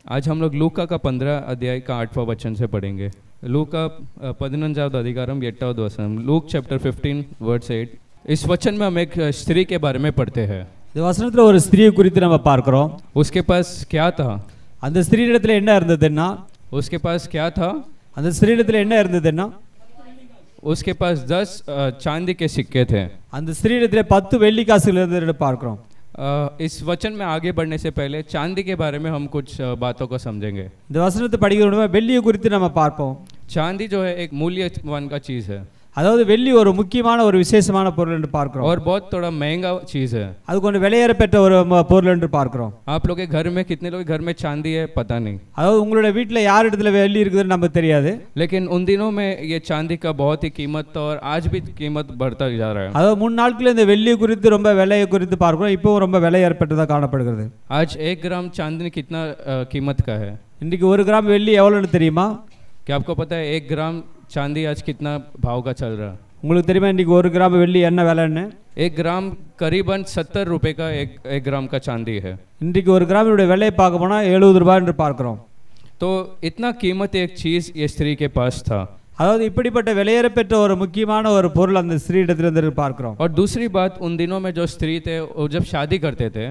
आज हम लोग लूका का 15 अध्याय का 8वां वचन से पढ़ेंगे। लूका 15வது அதிகாரம் 8வது वचन, लूक चैप्टर 15 वर्स 8। इस वचन में हम एक स्त्री के बारे में पढ़ते हैं। இந்த வசனத்துல ஒரு ஸ்திரியை குறித்து நம்ம பார்க்கிறோம்। उसके पास क्या था? அந்த ஸ்திரீயிடத்துல என்ன இருந்ததுன்னா उसके पास क्या था? அந்த ஸ்திரீயிடத்துல என்ன இருந்ததுன்னா उसके पास 10 चांदी के सिक्के थे। அந்த ஸ்திரீயிடத்துல 10 வெள்ளி காசுகள் இருந்ததை பார்க்கிறோம்। इस वचन में आगे बढ़ने से पहले चांदी के बारे में हम कुछ बातों को समझेंगे। இந்த வசனத்தை படிக்கிறோம் வெள்ளியை குறித்து நம்ம பார்ப்போம்। चांदी जो है एक मूल्यवान का चीज है, அதாவது வெள்ளி ஒரு முக்கியமான ஒரு விசேஷமான பொருள் என்று பார்க்கிறோம்। और बहुत थोड़ा महंगा चीज है। அது கொஞ்சம் விலையேற பெற்ற ஒரு பொருள் என்று பார்க்கிறோம்। आप लोग के घर में कितने लोग घर में चांदी है पता नहीं, அதாவது உங்களுடைய வீட்டில் யார் இடத்துல வெள்ளி இருக்குதுன்னு நமக்கு தெரியாது। लेकिन उन दिनों में ये चांदी का बहुत ही कीमत था और आज भी कीमत बढ़ता जा रहा है। அதாவது முன் நாட்களில் இந்த வெள்ளி குறித்து ரொம்ப விலையை குறித்து பார்க்கிறோம், இப்போவும் ரொம்ப விலையேற பெற்றதாக காணப்படுகிறது। आज 1 ग्राम चांदी कितना कीमत का है? இன்றைக்கு 1 கிராம் வெள்ளி எவ்வளோன்னு தெரியுமா? क्या आपको पता है 1 ग्राम चांदी आज कितना भाव का चल रहा है? உங்களுக்கு தெரியுமா இன்றைக்கு 1 கிராம் வெள்ளி என்ன விலைன்னு? 1 ग्राम करीबन 70 रुपए का एक ग्राम का चांदी है। இன்றைக்கு 1 கிராமினுடைய விலையை பார்க்க போனால் 70 ரூபாய் என்று பார்க்கிறோம்। तो इतना कीमत एक चीज ये स्त्री के पास था। அதாவது இப்படிப்பட்ட விலையேற பெற்ற ஒரு முக்கியமான ஒரு பொருள் அந்த ஸ்திரீயிடத்திலிருந்து பார்க்கிறோம்। और दूसरी बात, उन दिनों में जो स्त्री थे वो जब शादी करते थे,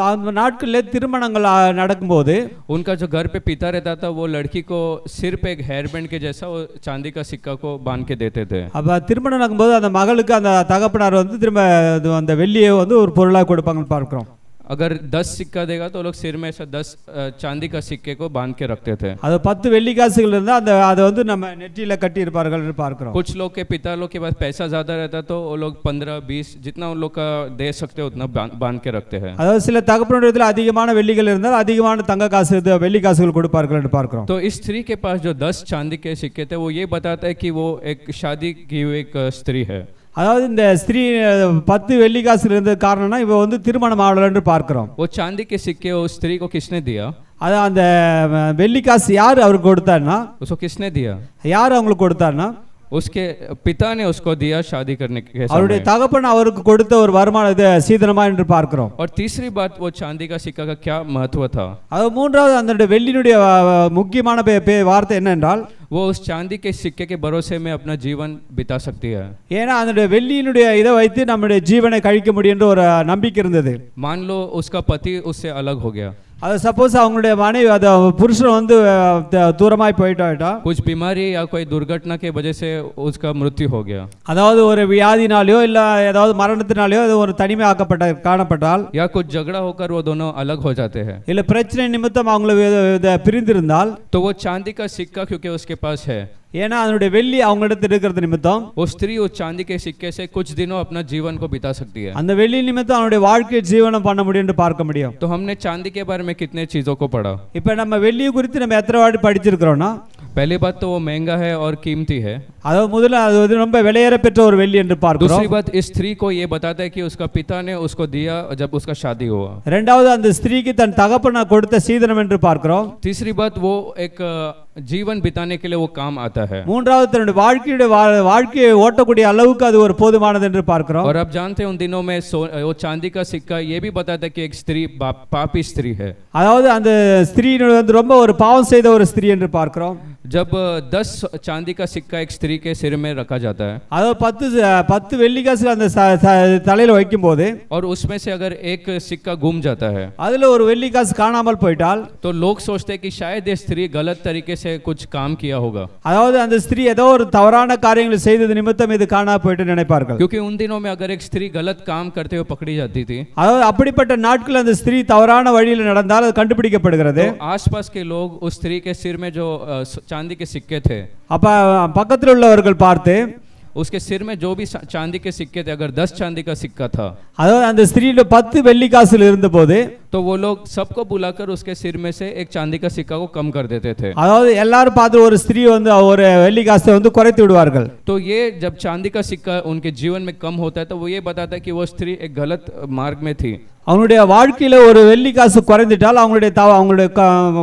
அந்த நாட்களில் திருமணங்கள் நடக்கும்போது उनका जो घर पे पिता रहता था वो लड़की को सिर पे एक हेयर बैंड के जैसा वो चांदी का सिक्का को बांध के देते थे। அப்ப திருமணம் நடக்கும்போது அந்த மகளுக்கு அந்த தகப்பனார் வந்து திரும்ப அந்த வெள்ளியை வந்து ஒரு பொருளாக கொடுப்பாங்கன்னு பார்க்கிறோம்। अगर 10 सिक्का देगा तो लोग सिर में ऐसा 10 चांदी का सिक्के को बांध के रखते थे। அது 10 வெள்ளி காசுகள் இருந்தா அந்த அதை வந்து நம்ம நெற்றியில கட்டி இருப்பார்கள் என்று பார்க்கிறோம்। कुछ लोग के पिता लोग के पास पैसा ज्यादा रहता तो वो लोग 15-20 जितना उन लोग का दे सकते उतना बांध के रखते हैं। அதாவது சில தகப்பனுடையதுல அதிகமான வெள்ளிகள் இருந்தால் அதிகமான தங்க காசு வெள்ளி காசுகள் கொடுப்பார்கள் என்று பார்க்கிறோம்। तो इस स्त्री के पास जो 10 चांदी के सिक्के थे वो ये बताता है कि वो एक शादी की हुई एक स्त्री है। அதாவது இந்த ஸ்திரீ 10 வெள்ளி காசுகள் இருந்தது காரணம்னா இவ வந்து திருமணம் ஆகல என்று பார்க்கிறோம்। वो चांदी के सिक्के उस स्त्री को किसने दिया? அது அந்த வெள்ளி காசு யார் அவருக்கு கொடுத்தாருன்னா उसको किसने दिया? யார் அவங்களுக்கு கொடுத்தாருன்னா उसके पिता ने उसको दिया शादी करने के அவருடைய समय। தகப்பன் அவருக்கு கொடுத்த ஒரு வருமானம் இது சீதனமா என்று பார்க்கிறோம்। और तीसरी बात, वो चांदी का सिक्का का क्या महत्व था? அது மூன்றாவது அந்த வெள்ளியினுடைய முக்கியமான வார்த்தை என்னென்றால் वो उस चांदी के सिक्के के भरोसे में अपना जीवन बिता सकती है। ஏன்னா அந்த வெள்ளியினுடைய இதை வைத்து நம்முடைய ஜீவனை கழிக்க முடியும் என்ற ஒரு நம்பிக்கை இருந்தது। मान लो उसका पति उससे अलग हो गया, அது சப்போஸ் அவங்களுடைய மனைவி அது புருஷன் வந்து தூரமாய் போயிட்டா कुछ बीमारी या कोई दुर्घटना के वजह से उसका मृत्यु हो गया, அதாவது ஒரு வியாதினாலேயோ இல்ல ஏதாவது மரணத்தினாலேயோ அது ஒரு தனிமை ஆக்கப்பட்ட காணப்பட்டால் या कुछ झगड़ा होकर वो दोनों अलग हो जाते हैं, இல்ல பிரச்சனை நிமித்தம் அவங்களை பிரிந்திருந்தால் तो वो चांदी का सिक्का क्योंकि उसके पास है, ஏன்னா அதனுடைய வெள்ளி அவங்களிடத்தில் இருக்கிறது நிமித்தம் वो स्त्री उस चांदी के सिक्के से कुछ दिनों अपना जीवन को बिता सकती है। அந்த வெள்ளி நிமித்தம் அவனுடைய வாழ்க்கையை ஜீவனம் பண்ண முடியும் என்று பார்க்க முடியும்। तो हमने चांदी के बारे में कितने चीजों को पढ़ा? இப்ப நம்ம வெள்ளியை குறித்து நம்ம எத்தனை வாட்டி படிச்சிருக்கிறோம்னா, पहली बात तो वो महंगा है और कीमती है। அதாவது முதல்ல அது வந்து ரொம்ப விலையேற பெற்ற ஒரு வெள்ளி என்று பார்க்கிறோம்। दूसरी बात, इस स्त्री को ये बताता है कि उसका पिता ने उसको दिया जब उसका शादी हुआ। இரண்டாவது அந்த ஸ்திரீக்கு தன் தகப்பன் கொடுத்த சீதனம் என்று பார்க்கிறோம்। तीसरी बात, वो एक जीवन बिताने के लिए वो काम आता है। மூன்றாவது தன்னுடைய வாழ்க்கையை ஓட்டக்கூடிய அளவுக்கு அது ஒரு போதுமானது என்று பார்க்கிறோம்। और आप जानते हैं उन दिनों में वो चांदी का सिक्का ये भी बताता है कि एक स्त्री पापी स्त्री है। அதாவது அந்த ஸ்திரீனுடைய வந்து ரொம்ப ஒரு பாவம் செய்த ஒரு ஸ்திரீ என்று பார்க்கிறோம்। जब 10 चांदी का सिक्का एक स्त्री के सिर में रखा जाता है, அதாவது 10 வெள்ளி காசு அந்த தலையில வைக்கும் போது और उसमें से अगर एक सिक्का गुम जाता है, அதுல ஒரு வெள்ளி காசு காணாமல் போயிட்டால் तो लोग सोचते हैं कि शायद ये स्त्री गलत तरीके से कुछ काम किया होगा, அதாவது அந்த ஸ்திரீ ஏதோ ஒரு தவறான காரியங்களை செய்தது நிமித்தம் இது காணா போயிட்டு நினைப்பார்கள்। क्योंकि उन दिनों में अगर एक स्त्री गलत काम करते हुए पकड़ी जाती थी, அதாவது அப்படிப்பட்ட நாட்கள் அந்த ஸ்திரீ தவறான வழியில் நடந்தால் அது கண்டுபிடிக்கப்படுகிறது। तो आसपास के लोग उस स्त्री के सिर में जो चांदी के सिक्के थे, அப்ப பக்கத்தில் உள்ளவர்கள் பார்த்து उसके सिर में जो भी चांदी के सिक्के थे, अगर 10 चांदी का सिक्का था, அதாவது அந்த ஸ்திரீல 10 வெள்ளி காசுகள் இருந்தபோது तो वो लोग सबको बुलाकर उसके सिर में से एक चांदी का सिक्का को कम कर देते थे। அதாவது எல்லாரும் பார்த்து ஒரு ஸ்திரீ வந்து ஒரு வெள்ளி காசை வந்து குறைத்து விடுவார்கள்। तो ये जब चांदी का सिक्का उनके जीवन में कम होता है तो वो ये बताता है कि वो स्त्री एक गलत मार्ग में थी। அவங்களுடைய வாழ்க்கையில ஒரு வெள்ளி காசு குறைந்துட்டால் அவங்களுடைய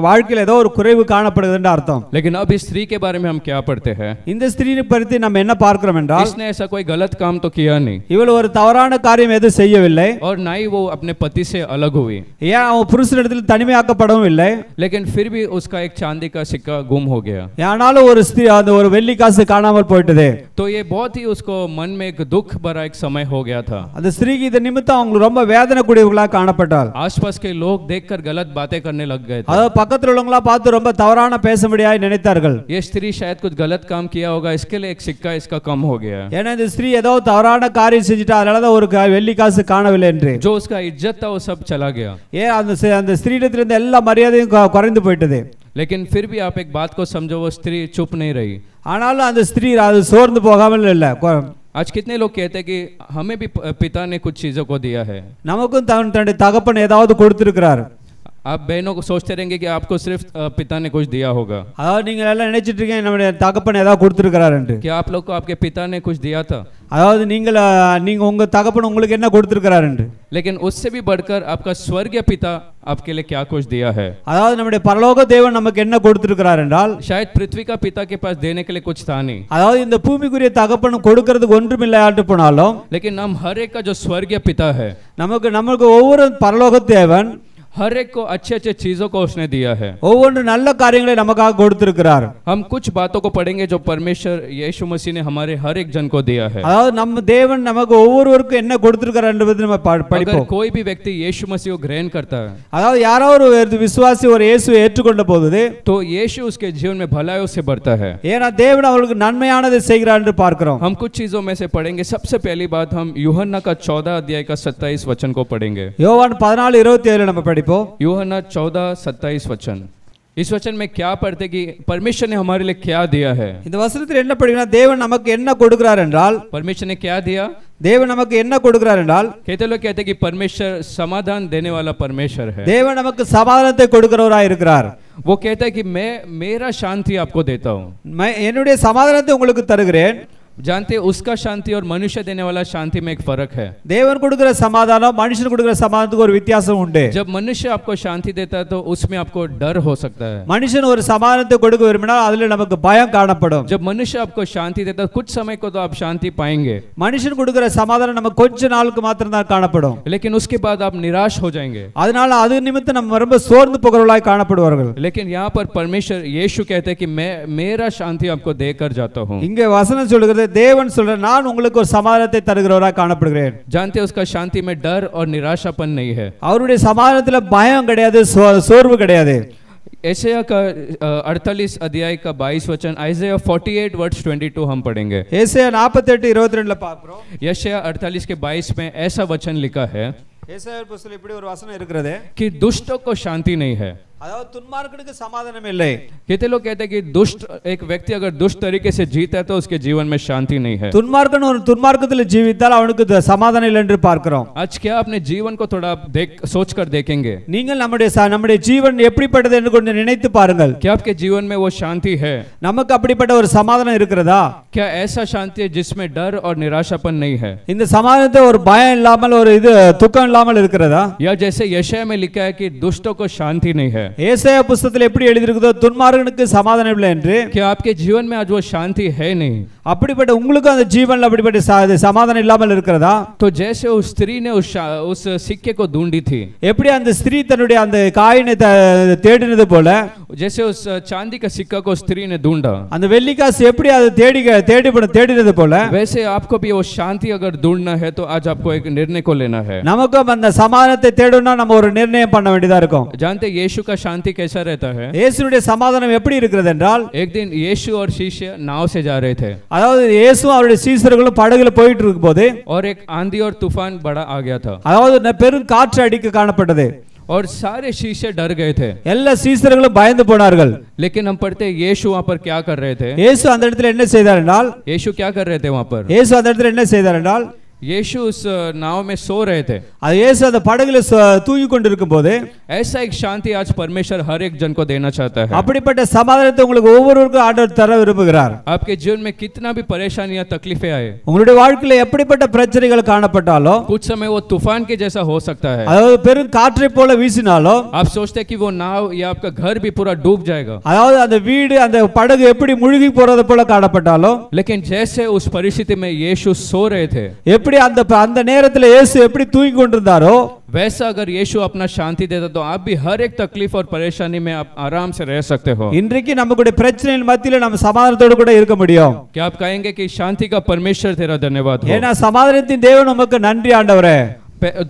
வாழ்க்கையில ஏதோ ஒரு குறைவு காணப்படுதுன்னு அர்த்தம். लेकिन अब इस स्त्री के बारे में हम क्या पढ़ते हैं? இந்த ஸ்திரீயை பற்றி நம்ம என்ன பார்க்கிறோம் என்றால், इसने ऐसा कोई गलत काम तो किया नहीं இவள் ஒரு தவறான காரியம் எதுவும் செய்யவில்லை, और ना ही वो अपने पति से अलग हुई, ஏன் அவன் புருஷனிடத்தில் தனிமையாக்கப்படவும் இல்லை. लेकिन फिर भी उसका एक चांदी का सिक्का गुम हो गया. ஆனாலும் ஒரு ஸ்திரீ அந்த ஒரு வெள்ளி காசு காணாமல் போயிட்டது. तो ये बहुत ही उसको मन में एक दुख भरा एक समय हो गया था. அந்த ஸ்திரீக்கு இந்த நிமித்தம் அவங்க ரொம்ப வேதனை கூடியவர்களாக காணப்பட்டாள். आसपास के लोग देखकर गलत बातें करने लग गए थे. அதாவது பக்கத்துல உள்ளவங்களா பார்த்து ரொம்ப தவறான பேசும்படியாய் நினைத்தார்கள். ये स्त्री शायद कुछ गलत काम किया होगा, इसके लिए एक सिक्का इसका कम हो गया. ஏன்னா இந்த ஸ்திரீ ஏதோ தவறான காரியம் செஞ்சுட்டா, அதனால தான் ஒரு வெள்ளி காசு காணவில்லை என்று. जो उसका इज्जत था वो सब चला गया. ஏன் அந்த ஸ்திரீயிடத்தில் இருந்த எல்லா மரியாதையும் குறைந்து போயிட்டது. लेकिन फिर भी आप एक बात को समझो, वो स्त्री चुप नहीं रही. ஆனாலும் அந்த ஸ்திரீ அது சோர்ந்து போகாமல் இல்லை. आज कितने लोग कहते हैं कि हमें भी पिता ने कुछ चीजों को दिया है. நமக்கும் தன்னுடைய தகப்பன் ஏதாவது கொடுத்திருக்கிறார். आप बहनों को सोचते रहेंगे कि आपको सिर्फ पिता ने कुछ दिया होगा. அதாவது நீங்க எல்லாம் நினைச்சிட்டு இருக்கீங்க நம்முடைய தகப்பன் ஏதாவது கொடுத்திருக்கிறார் என்று. क्या आप लोग को आपके पिता ने कुछ दिया था? அதாவது நீங்க உங்க தகப்பன் உங்களுக்கு என்ன கொடுத்திருக்கிறார் என்று. लेकिन उससे भी बढ़कर आपका स्वर्गीय पिता आपके लिए क्या कुछ दिया है? அதாவது நம்முடைய பரலோக தேவன் நமக்கு என்ன கொடுத்திருக்கிறார் என்றால், शायद पृथ्वी का पिता के पास देने के लिए कुछ था नहीं. அதாவது இந்த பூமிக்குரிய தகப்பன் கொடுக்கிறதுக்கு ஒன்றுமில்லையாட்டு போனாலும், लेकिन हम हर एक का जो स्वर्गीय पिता है, நமக்கு ஒவ்வொரு பரலோக தேவன் हर एक को अच्छे अच्छे चीजों को उसने दिया है. ஒவ்வொரு நல்ல காரியங்களை நமக்காக கொடுத்திருக்கிறார். हम कुछ बातों को पढ़ेंगे जो परमेश्वर यीशु मसीह ने हमारे हर एक जन को दिया है. அதாவது நம்ம தேவன் நமக்கு ஒவ்வொருவருக்கும் என்ன கொடுத்திருக்கிறார் என்பதை நம்ம படிப்போம். अगर कोई भी व्यक्ति यीशु मसीह को ग्रहण करता है, அதாவது யாராவது ஒரு விசுவாசி ஒரு இயேசுவை ஏற்றுக்கொண்ட போது, तो यीशु उसके जीवन में भलाइयों से बढ़ता है. ஏன்னா தேவன் அவருக்கு நன்மையானதை செய்கிறார் என்று பார்க்கிறோம். हम कुछ चीजों में से पढ़ेंगे. सबसे पहली बात हम यूहन्ना का 14 अध्याय का 27 वचन को पढ़ेंगे. யோவான் 14:27 நம்ம படிப்போம். यूहन्ना 14:27 वचन. इस वचन में क्या पढ़ते कि परमेश्वर ने हमारे लिए क्या दिया है? இந்த வசனத்தில் என்ன படிக்கிறோம்னா, தேவன் நமக்கு என்ன கொடுக்கிறார் என்றால், परमेश्वर ने क्या दिया? தேவன் நமக்கு என்ன கொடுக்கிறார் என்றால், कहते लोग कहते कि परमेश्वर समाधान देने वाला परमेश्वर है. தேவன் நமக்கு சமாதானத்தை கொடுக்கிறவராய் இருக்கிறார். वो कहता है कि मैं मेरा शांति आपको देता हूँ. என்னுடைய சமாதானத்தை உங்களுக்கு தருகிறேன். जानते हैं उसका शांति और मनुष्य देने वाला शांति में एक फर्क है. தேவன் கொடுக்கிற சமாதானம் மனுஷன் கொடுக்கிற சமாதானத்துக்கு ஒரு வித்தியாசம் உண்டு. जब मनुष्य आपको शांति देता है तो उसमें आपको डर हो सकता है. மனுஷன் ஒரு சமாதானத்தை கொடுக்க விரும்பினால் அதுல நமக்கு பயம் காணப்படும். जब मनुष्य आपको शांति देता है कुछ समय को तो आप शांति पाएंगे, மனுஷன் கொடுக்கிற சமாதானம் நமக்கு கொஞ்ச நாளுக்கு மாத்திரம் தான் காணப்படும். लेकिन उसके बाद आप निराश हो जाएंगे. அதனால அது நிமித்தம் நம்ம ரொம்ப சோர்ந்து போகிறவர்களாய் காணப்படுவார்கள். लेकिन यहाँ पर परमेश्वर यीशु कहते हैं कि मैं मेरा शांति आपको देकर जाता हूँ. இங்கே வசனம் சொல்கிறது, தேவன் சொல்ற நான் உங்களுக்கு ஒரு சமாதானத்தை தருகிறவராய் காணப்படுகிறேன். जानते हैं उसका शांति में डर और निराशापन नहीं है. அவருடைய சமாதானத்துல பயம் கிடையாது, சோர்வு கிடையாது. एशाया का 48 अध्याय का 22 वचन, आइज़ाया 48 वर्स 22 हम पढ़ेंगे. ஏசாயா 48:22ல பார்க்கிறோம். यशाया 48 के 22 में ऐसा वचन लिखा है ஏசாயா புத்தகத்தில் இப்படி ஒரு வசனம் இருக்கிறது कि दुष्टों को शांति नहीं है. அதாவது துன்மார்க்கனுக்கு சமாதானம் இல்லை. कितने लोग कहते हैं कि दुष्ट एक व्यक्ति अगर दुष्ट तरीके से जीता है तो उसके जीवन में शांति नहीं है. துன்மார்க்கன் ஒரு துன்மார்க்கத்தில் ஜீவித்தால் அவனுக்கு சமாதானம் இல்லை என்று பார்க்கிறோம். आज क्या अपने जीवन को थोड़ा सोच कर देखेंगे? நீங்கள் நம்முடைய ஜீவன் எப்படிப்பட்டது என்று கொஞ்சம் நினைத்து பாருங்கள். क्या आपके जीवन में वो शांति है? நமக்கு அப்படிப்பட்ட ஒரு சமாதானம் இருக்கிறதா? क्या ऐसा शांति है जिसमें डर और निराशापन नहीं है? இந்த சமாதானத்தை ஒரு பயம் இல்லாமல் ஒரு துக்கம் இல்லாமல் இருக்கிறதா? या जैसे यशाया में लिखा है कि दुष्टों को शांति नहीं है. ஏசாயா புத்தகத்தில் எப்படி எழுதியிருக்குதோ துன்மார்க்கனுக்கு சமாதானம் இல்லை என்று. क्या आपके जीवन में आज वो शांति है नहीं? அப்படிப்பட்ட உங்களுக்கு அந்த ஜீவன்ல அப்படிப்பட்ட சமாதானம் இல்லாமல் இருக்கிறதா? तो जैसे उस स्त्री ने उस सिक्के को ढूंढी थी, எப்படி அந்த ஸ்திரீ தன்னுடைய அந்த காயினை தேடினது போல, जैसे उस चांदी का सिक्का को स्त्री ने ढूंढा, அந்த வெள்ளி காசு எப்படி அது தேடினது போல, वैसे आपको भी वो शांति अगर ढूंढना है तो आज आपको एक निर्णय को लेना है. நமக்கும் அந்த சமாதானத்தை தேடணும்னா நம்ம ஒரு நிர்ணயம் பண்ண வேண்டியதா இருக்கும். जानते यीशु का शांति कैसा रहता है? இயேசுவுடைய சமாதானம் எப்படி இருக்கிறது என்றால், एक दिन यीशु और शिष्य नाव से जा रहे थे, அதாவது இயேசு அவருடைய சீஷர்களும் படகுல போயிட்டு இருக்கும்போது और एक आंधी और तूफान बड़ा आ गया था, அதாவது பெரும் காற்று அடிக்க காணப்பட்டது. और सारे शिष्य डर गए थे. எல்லா சீஷர்களும் பயந்து போனார்கள். लेकिन हम पढ़ते यीशु वहां पर क्या कर रहे थे? இயேசு அந்த இடத்துல என்ன செய்தார் என்றால், यीशु क्या कर रहे थे वहां पर? இயேசு அந்த இடத்துல என்ன செய்தார் என்றால், यीशु उस नाव में सो रहे थे। அது இயேசு அந்த படகுல தூங்கி கொண்டிருக்கும் போது ऐसा एक शांति आज परमेश्वर हर एक जन को देना चाहता है। அப்படிப்பட்ட சமாதானத்தை உங்களுக்கு ஒவ்வொருவருக்கும் ஆண்டவர் தர விரும்புகிறார்। आपके जीवन में कितना भी परेशानियां तकलीफें आए, உங்களுடைய வாழ்க்கையில எப்படிப்பட்ட பிரச்சனைகள் காணப்பட்டாலும், कुछ समय वो तूफान के जैसा हो सकता है। அதாவது பெரும் காற்றை போல வீசினாலும், आप सोचते हैं कि वो नाव या आपका घर भी पूरा डूब जाएगा, அதாவது அந்த வீடு அந்த படகு எப்படி முழுகி போறது போல காணப்பட்டாலும், लेकिन जैसे उस परिस्थिति में यीशु सो रहे थे, எப்படி அந்த நேரத்துல இயேசு எப்படி தூங்கி கொண்டிருந்தாரோ, वैसा अगर यीशु अपना शांति देता तो आप भी हर एक तकलीफ और परेशानी में आप आराम से रह सकते हो। இன்றைக்கு நமக்குடைய பிரச்சனையின் மத்தியில நம்ம சமாதானத்தோடு கூட இருக்க முடியும்। क्या आप कहेंगे कि शांति का परमेश्वर तेरा धन्यवाद हो? ஏன்னா சமாதானத்தின் தேவன் நமக்கு நன்றி ஆண்டவரே।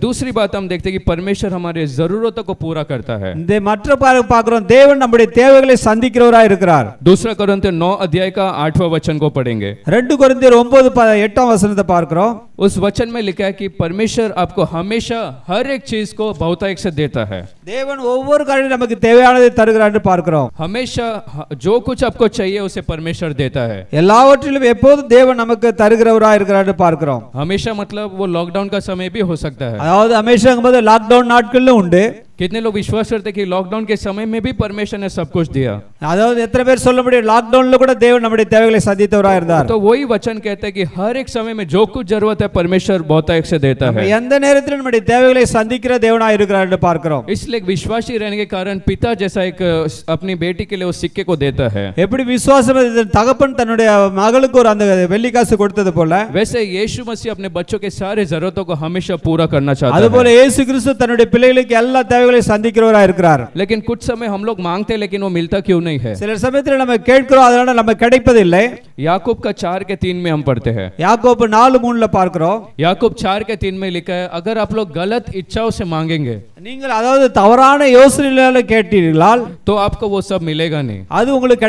दूसरी बात हम देखते हैं कि परमेश्वर हमारे जरूरतों को पूरा करता है। இந்த மற்ற பார்க்கிறோம் தேவன் நம்முடைய தேவைகளை சந்திக்கிறவராய் இருக்கிறார்। दूसरा कोरिन्थियर 9 अध्याय का 8वां वचन को पढ़ेंगे। 2 கொரிந்தியர் 9:8 வசனத்தை பார்க்கிறோம்। उस वचन में लिखा है कि परमेश्वर आपको हमेशा हर एक चीज को बहुतायत से देता है। தேவன் ஒவ்வொரு காரியமும் நமக்கு தேவையானதை தருகிறார் என்று பார்க்கிறோம்। हमेशा जो कुछ आपको चाहिए उसे परमेश्वर देता है। எல்லாவற்றிலும் எப்போதும் தேவன் நமக்கு தருகிறவராய் இருக்கிறார் என்று பார்க்கிறோம்। हमेशा मतलब वो लॉकडाउन का समय भी हो सकता है। அதாவது हमेशाங்கும்போது லாக்டவுன் நாட்கள்ல उண்டு। कितने लोग विश्वास करते हैं कि लॉकडाउन के समय में भी परमेश्वर ने सब कुछ दिया? அதாவது எத்தனை பேர் சொல்ல முடியும் லாக்டவுன்ல கூட தேவன் நம்முடைய தேவைகளை சந்தித்தவராய் இருந்தார்। तो वही वचन कहता है कि हर एक समय में जो कुछ जरूरत है परमेश्वर बहुतायत से देता है। எந்த நேரத்திலும் நம்முடைய தேவைகளை சந்திக்கிற தேவனாய் இருக்கிறார் என்று பார்க்கிறோம்। इसलिए एक विश्वासी रहने के कारण पिता जैसा एक अपनी बेटी के लिए उस सिक्के को देता है। எப்படி விசுவாசம் தகப்பன் தன்னுடைய மகளுக்கு ஒரு அந்த வெள்ளி காசு கொடுத்தது போல, वैसे यीशु मसीह अपने बच्चों के सारे जरूरतों को हमेशा पूरा करना चाहता है। அதுபோல இயேசு கிறிஸ்து தன்னுடைய பிள்ளைகளுக்கு எல்லா தேவைகளை சந்திக்கிறவராய் இருக்கிறார்। लेकिन कुछ समय हम लोग मांगते लेकिन वो मिलता क्यों नहीं है? சில சமயத்துல நம்ம கேட்கிறோம் அதனால நமக்கு கிடைப்பதில்லை। याकूब का 4 के 3 में हम पढ़ते हैं। யாக்கோபு 4:3ல பார்க்கிறோம்। याकूब 4 के 3 में लिखा है, अगर आप लोग गलत इच्छाओं से मांगेंगे, நீங்கள் அதாவது தவறான யோசனையால கேட்டீர்களால் तो आपको वो सब मिलेगा नहीं। அது உங்களுக்கு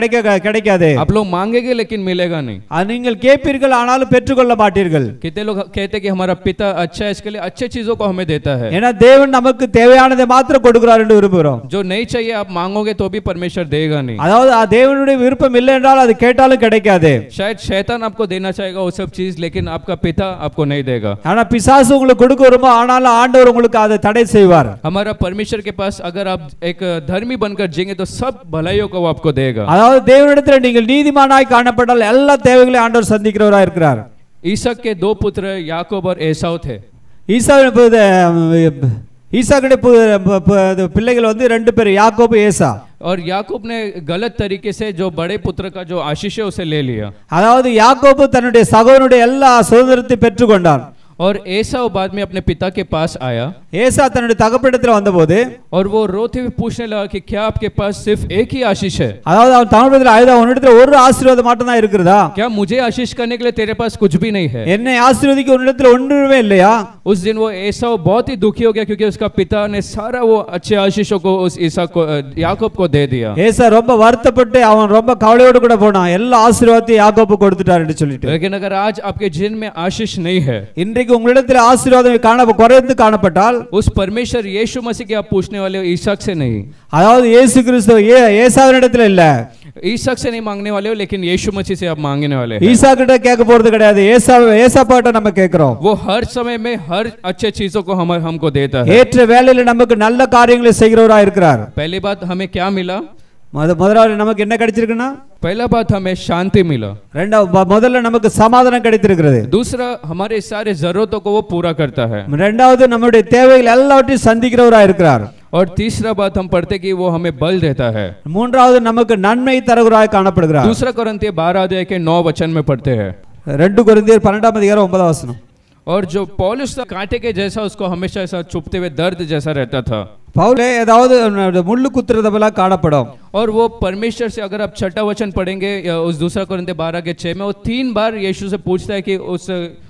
கிடைக்காது। आप लोग मांगेंगे लेकिन मिलेगा नहीं। நீங்கள் கேட்பீர்கள் ஆனாலும் பெற்றுக்கொள்ள மாட்டீர்கள்। कितने लोग कहते हैं कि हमारा पिता अच्छा है, इसके लिए अच्छे चीजों को हमें देता है। ஏன்னா தேவன் நமக்கு தேவையானதை மாத்திரம் கொடுக்கிறார் என்று விரும்புகிறோம்। जो नहीं चाहिए आप मांगोगे तो भी परमेश्वर देगा नहीं। அதாவது தேவனுடைய விருப்பம் இல்லை என்றால் அது கேட்டாலும் கிடைக்காது। शायद शैतान आपको देना चाहेगा वो सब चीज, लेकिन आपका पिता आपको नहीं देगा। ஆனா பிசாசு உங்களுக்கு கொடுக்க வருமோ ஆனாலும் ஆண்டவர் உங்களுக்கு அதை தடை செய்வார்। हमारा परमेश्वर के पास अगर आप एक धर्मी बनकर जिएंगे तो सब भलाइयों को वो आपको देगा। அதாவது தேவனிடத்தில் நீங்கள் நீதிமானாய் காணப்பட்டால் எல்லா தேவைகளையும் ஆண்டவர் சந்திக்கிறவராய் இருக்கிறார்। ईसाक के 2 पुत्र याकूब और एसाव थे। ஈசாக்குடைய பிள்ளைகள் வந்து 2 பேர், யாக்கோபு ஏசா। और याकूब ने गलत तरीके से जो बड़े पुत्र का जो आशीष है उसे ले लिया। அதாவது யாக்கோபு தன்னுடைய சகோதரனுடைய எல்லா சுதந்திரத்தை பெற்றுக்கொண்டான்। और एसाव बाद में अपने पिता के पास आया। ஏசா தன்னுடைய தகப்பனிடத்தில் வந்தபோது और वो रोते हुए पूछने लगा कि क्या आपके पास सिर्फ एक ही आशीष है? அதாவது அவன் தகப்பனிடத்தில் ஆயுதா உன்னிடத்தில் ஒரு ஆசீர்வாதம் மட்டும் தான் இருக்குதா? क्या मुझे आशीष करने के लिए तेरे पास कुछ भी नहीं है? என்னை ஆசீர்வதிக்க உன்னிடத்தில் ஒன்றுமே இல்லையா? उस दिन वो एसाव बहुत ही दुखी हो गया क्योंकि उसका पिता ने सारा वो अच्छे आशीषों को उस ईसा को याकूब को दे दिया। ஏசா ரொம்ப வருத்தப்பட்டு அவன் ரொம்ப கவலையோடு கூட போனான், எல்லா ஆசீர்வாதத்தையும் யாக்கோபு கொடுத்துட்டார் என்று சொல்லிட்டு। लेकिन अगर आज आपके जीवन में आशीष नहीं है, இன்றைக்கு உங்களிடத்தில் ஆசீர்வாதம் குறைந்து காணப்பட்டால், उस परमेश्वर यीशु मसीह के आप पूछने वाले हो, ईसाक से नहीं। அதாவது இயேசு கிறிஸ்து ஏசாவினிடத்தில் இல்ல, ईसाक से नहीं मांगने वाले हो, लेकिन यीशु मसीह से आप मांगने वाले हैं। ஈசா கிட்ட கேட்க போறது கிடையாது, ஏசாப்பா கிட்ட நம்ம கேட்கிறோம்। वो हर समय में हर अच्छे चीजों को हमको देता है। ஏற்ற வேளையில நமக்கு நல்ல காரியங்களை செய்கிறவராய் இருக்கிறார்। पहली बात हमें क्या मिला? முதலாவது நமக்கு என்ன கிடைச்சிருக்குன்னா, पहला बात हमें शांति मिला। முதல்ல நமக்கு சமாதானம் கிடைத்திருக்கிறது। दूसरा हमारे सारे जरूरतों को वो पूरा करता है। இரண்டாவது நம்முடைய தேவைகள் எல்லாவற்றையும் சந்திக்கிறவராய் இருக்கிறார்। और तीसरा बात हम पढ़ते कि वो हमें बल देता है। மூன்றாவது நமக்கு நன்மை தருகிறாய் காணப்படுகிறார்। दूसरा कोरिन्थियर 12 अध्याय के 9 वचन में पढ़ते हैं। 2 கொரிந்தியர் 12 அதிகாரம் 9 வசனம்। और जो पौलुस कांटे के जैसा उसको हमेशा ऐसा चुभते हुए दर्द जैसा रहता था। பவுலே ஏதாவது முள்ளு குத்துறது போல காணப்படும்। और वो परमेश्वर से अगर आप 6वां वचन पढ़ेंगे उस 2 कोरिन्थियर 12 के 6 में वो 3 बार यीशु से पूछता है कि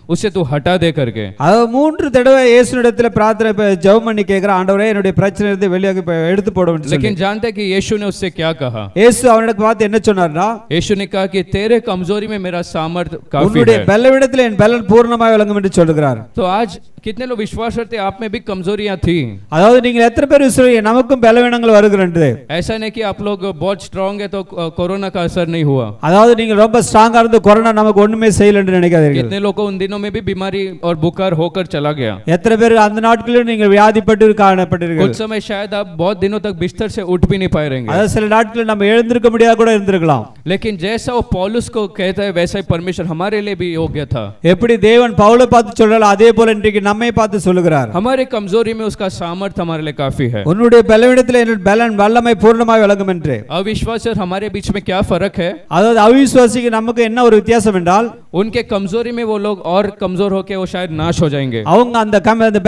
उसे तू हटा दे करके। அது 3 தடவை இயேசுவிடத்தில் பிரார்த்தனை ஜெபம் பண்ணி கேக்குற, ஆண்டவரே என்னுடைய பிரச்சனையை வெளியே எடுத்து போடுன்னு சொல்லி। लेकिन जानते हैं कि यीशु ने उससे क्या कहा? இயேசு அவனுக்கு பார்த்து என்ன சொன்னார்னா, यीशु ने कहा कि तेरे कमजोरी में मेरा सामर्थ काफी உன்னுடைய है। பலவீனத்தில் என் பலன் பூர்ணமாய் விளங்கும் என்று சொல்கிறார்। तो आज कितने लोग विश्वास करते आप में भी कमजोरियां थी? அதாவது நீங்கள் எத்தனை பேர் விசுவாசி நமக்கும் பலவீனங்கள் வருகிறது? ऐसा नहीं कि आप लोग बहुत स्ट्रांग है तो कोरोना का असर नहीं हुआ। அதாவது நீங்கள் ரொம்ப ஸ்ட்ராங்கா இருந்து கொரோனா நமக்கு ஒண்ணுமே செய்யல என்று நினைக்காதீர்கள்। कितने लोगों को उन दिनों में भी बीमारी और बुखार होकर चला गया। எத்தனை பேர் அந்த நாட்களில் நீங்கள் வியாதிப்பட்டு காணப்பட்டீர்கள்? कुछ समय शायद आप बहुत दिनों तक बिस्तर से उठ भी नहीं पाए रहेंगे। அதாவது சில நாட்களில் நம்ம எழுந்திருக்க முடியாத கூட இருந்திருக்கலாம்। लेकिन जैसा वो पौलुस को कहता है वैसा ही परमेश्वर हमारे लिए भी योग्य था। எப்படி தேவன் பவுலை பார்த்து சொல்றாரோ அதே போல இன்றைக்கு நம்மை பார்த்து சொல்லுகிறார்। हमारे कमजोरी में उसका सामर्थ्य हमारे लिए काफी है। உன்னுடைய பலவீனத்தில் என்னுடைய பலன் வல்லமை பூர்ணமாய் விளங்கும் என்று। अविश्वासी और हमारे बीच में क्या फर्क है? அதாவது அவிசுவாசிக்கு நமக்கு என்ன ஒரு வித்தியாசம் என்றால் उनके कमजोरी में वो लोग और कमजोर होकर वो शायद नाश हो जाएंगे। அவங்க அந்த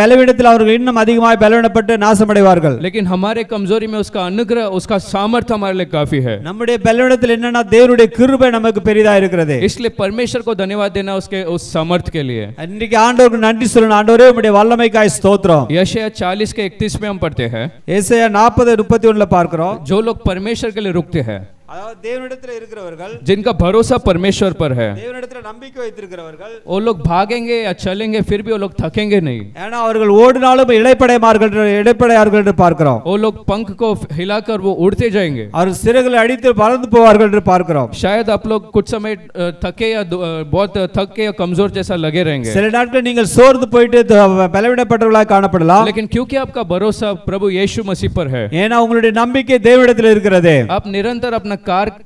பலவீனத்தில் அவர்கள் இன்னும் அதிகமாக பலவீனப்பட்டு நாசமடைவார்கள்। लेकिन हमारे कमजोरी में उसका अनुग्रह उसका सामर्थ्य हमारे लिए काफी है। நம்முடைய பலவீனத்தில் என்னன்னா தேவனுடைய கிருபை நமக்கு பெரிதா இருக்கிறது। इसलिए परमेश्वर को धन्यवाद देना उसके उस सामर्थ्य के लिए। இன்னைக்கு ஆண்டவருக்கு நன்றி சொல்லணும்। ஆண்டவரே உம்முடைய வல்லமைக்காய் ஸ்தோத்திரம்। यशायाह 40 के 31 में हम पढ़ते हैं, ஏசாயா 40:31 பார்க்கிறோம், जो लोग परमेश्वर के लिए रुकते हैं, அதாவது தேவனிடத்தில் இருக்கிறவர்கள், जिनका भरोसा परमेश्वर पर है, தேவனிடத்தில் நம்பிக்கை வைத்திருக்கிறவர்கள், वो लोग भागेंगे या चलेंगे फिर भी वो लोग थकेंगे नहीं। ஏனா அவர்கள் ஓடினாலும் இளைப்படையார்கள் என்று பார்க்கிறோம்। वो लोग पंख को हिलाकर वो उड़ते जाएंगे। அவர்கள் சிறகுகளை அடித்து பறந்து போவார்கள் என்று பார்க்கிறோம்। शायद आप लोग कुछ समय थके या बहुत थके या कमजोर जैसा लगे रहेंगे। சில நாட்கள் நீங்கள் சோர்ந்து போயிட்டு பலவீனப்பட்டவர்களாக காணப்படலாம்। लेकिन क्योंकि आपका भरोसा प्रभु यीशु मसीह पर है, ஏனா உங்களுடைய நம்பிக்கை தேவனிடத்தில் இருக்கிறது, आप निरंतर अपना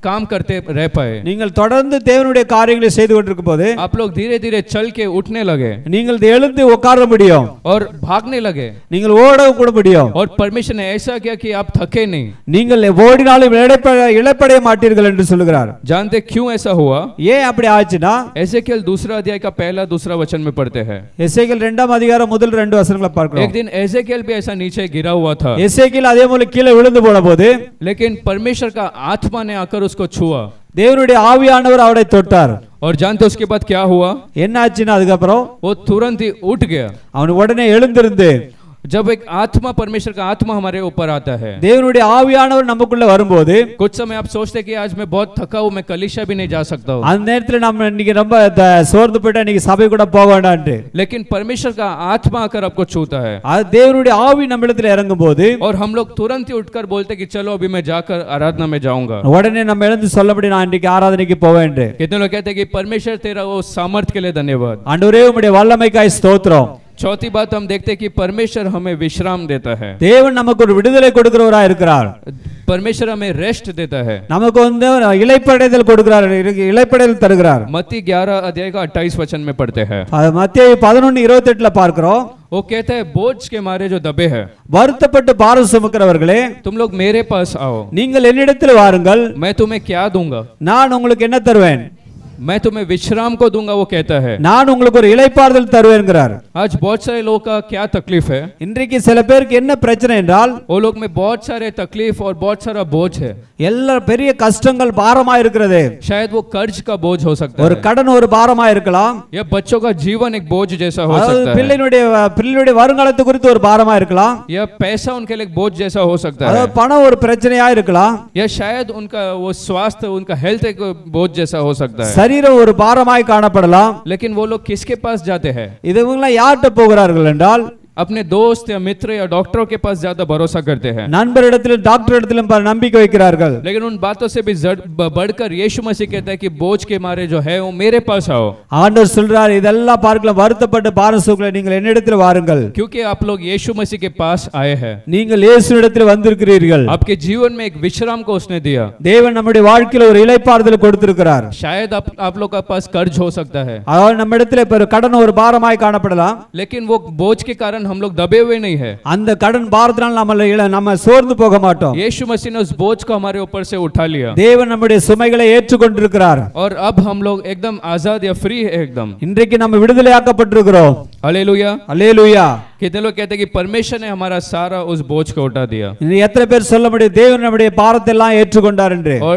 काम करते रह पाए। நீங்கள் தொடர்ந்து தேவனுடைய காரியங்களை செய்து கொண்டிருக்கும்போது आप लोग धीरे-धीरे चल के उठने लगे, நீங்கள் எழுந்து உட்கார முடியும் और भागने लगे, நீங்கள் ஓட கூட முடியும்। और परमेश्वर ने ऐसा किया कि आप थके नहीं। நீங்கள் ஓடினாலும் இளைப்படைய மாட்டீர்கள் என்று சொல்கிறார்। जानते क्यों ऐसा हुआ? ஏன் அப்படி ஆச்சுனா एजेकियल दूसरा अध्याय का पहला दूसरा वचन में पढ़ते हैं। எசேக்கியேல் 2ஆம் அதிகாரம் முதல் 2 வசனங்களை பார்க்கிறோம்। एक दिन एजेकियल भी ऐसा नीचे गिरा हुआ था, எசேக்கியேல் அதே போல கீழே விழுந்து போனபோது लेकिन परमेश्वर का आत्मा ने आकर उसको छुआ, தேவனுடைய ஆவியானவர் அவரை தொட்டார்। और जानते उसके बाद क्या हुआ? என்ன ஆச்சுனா அதுக்கு அப்புறம் वो तुरंत ही उठ गया। அவன் उடனே எழுந்திருந்து, जब एक आत्मा, परमेश्वर का आत्मा हमारे ऊपर आता है, தேவனுடைய ஆவியானவர் நமக்குள்ள வரும்போது कुछ समय आप सोचते कि आज मैं बहुत थका हूं, मैं कलीसिया भी नहीं जा सकता हूं, அந்த நேரத்துல நம்ம இன்னைக்கு ரொம்ப சோர்ந்து போயிட்டா இன்னைக்கு சபை கூட போக வேண்டாம்னு। लेकिन परमेश्वर का आत्मा आकर आपको छूता है, அது தேவனுடைய ஆவி நம்மிடத்துல இறங்கும்போது और हम लोग तुरंत ही उठकर बोलते कि चलो अभी मैं जाकर आराधना में जाऊंगा। உடனே நம்ம எழுந்து சொல்லபடி நான் இன்னைக்கு ஆராதனைக்கு போவேன்। कितने लोग कहते हैं कि परमेश्वर तेरा वो सामर्थ्य के लिए धन्यवाद। ஆண்டவரே உம்முடைய வல்லமைக்காய் ஸ்தோத்திரம்। चौथी बात हम देखते हैं कि परमेश्वर हमें विश्राम देता है। தேவன் நமக்கு ஒரு விடுதலை கொடுக்கிறவராய் இருக்கிறார்। परमेश्वर हमें रेस्ट देता है, நமக்கு வந்து இளைப்படைதல் கொடுக்கிறார், இளைப்படைதல் தருகிறார்। मत्ती 11 अध्याय का 28 वचन में पढ़ते हैं, அது மத்தேயு 11:28 பார்க்கிறோம்। वो कहता है बोझ के मारे जो दबे हैं, வருத்தப்பட்டு பாரம் சுமக்கிறவர்களே तुम लोग मेरे पास आओ, நீங்கள் என்னிடத்தில் வாருங்கள், मैं तुम्हें क्या दूंगा? நான் உங்களுக்கு என்ன தருவேன்? मैं तुम्हें विश्राम को दूंगा, वो कहता है। நான் உங்களுக்கு ஒரு இளைப்பாறுதல் தருவேன்கிறார்। आज बहुत सारे लोगों का क्या तकलीफ है? இன்றைக்கு சில பேருக்கு என்ன பிரச்சனை என்றால் वो लोग में बहुत सारे तकलीफ और बहुत सारा बोझ है। எல்லா பெரிய கஷ்டங்கள் பாரமா இருக்கிறது। शायद वो कर्ज का बोझ हो सकता ஒரு है, கடன் ஒரு பாரமா இருக்கலாம், या बच्चों का जीवन एक बोझ जैसा हो सकता है, பிள்ளைகளுடைய வருங்காலத்தை குறித்து ஒரு பாரமா இருக்கலாம், या पैसा उनके लिए एक बोझ जैसा हो सकता है, அதாவது பணம் ஒரு பிரச்சனையா இருக்கலாம், या शायद उनका वो स्वास्थ्य, उनका हेल्थ एक बोझ जैसा हो सकता है। சரீரம் ஒரு பாரமாய் காணப்படலாம்। लेकिन वो लोग किसके पास जाते हैं? இதுவங்க யார்கிட்ட போகிறார்கள் என்றால் अपने दोस्त या मित्र या डॉक्टरों के पास ज्यादा भरोसा करते हैं, நண்பரிடத்திலும் டாக்டரிடத்திலும் நம்பிக்கை வைக்கிறார்கள்। लेकिन उन बातों से भी बढ़कर यीशु मसीह कहता है कि बोझ के मारे जो है वो मेरे पास आओ। ஆண்டவர் சொல்றார், இதெல்லாம் பார்க்கலாம், வருத்தப்பட்டு பாரம் சுமக்கிற நீங்கள் என்னிடத்தில் வாருங்கள், क्योंकि आप लोग यीशु मसीह के पास आए हैं, நீங்கள் இயேசுவிடத்தில் வந்திருக்கிறீர்கள்। आपके जीवन में एक विश्राम को उसने दिया। தேவன் நம்முடைய வாழ்க்கையில் ஒரு இளைப்பாறுதல் கொடுத்திருக்கிறார்। शायद आप लोग के पास कर्ज हो सकता है, அதாவது நம்மிடத்தில் இப்ப கடன் ஒரு பாரமாய் காணப்படலாம், लेकिन वो बोझ के कारण हम लोग दबे हुए नहीं है। அந்த கடன் பாரத்தினால் நம்ம சோர்ந்து போக மாட்டோம்। यीशु मसीह ने उस बोझ को हमारे ऊपर से उठा लिया, தேவன் நம்முடைய சுமைகளை ஏற்றுக்கொண்டிருக்கிறார்। और अब हम लोग एकदम आजाद या फ्री है एकदम। இன்றைக்கு நம்ம விடுதலையாக்கப்பட்டிருக்கிறோம்। हालेलुया। அல்லேலூயா। कितने लोग कहते हैं कि परमेश्वर ने हमारा सारा उस बोझ को उठा दिया, எத்தனை பேர் சொல்ல முடியும் தேவன் நம்முடைய பாரத்தை எல்லாம் ஏற்றுக்கொண்டார் என்று? और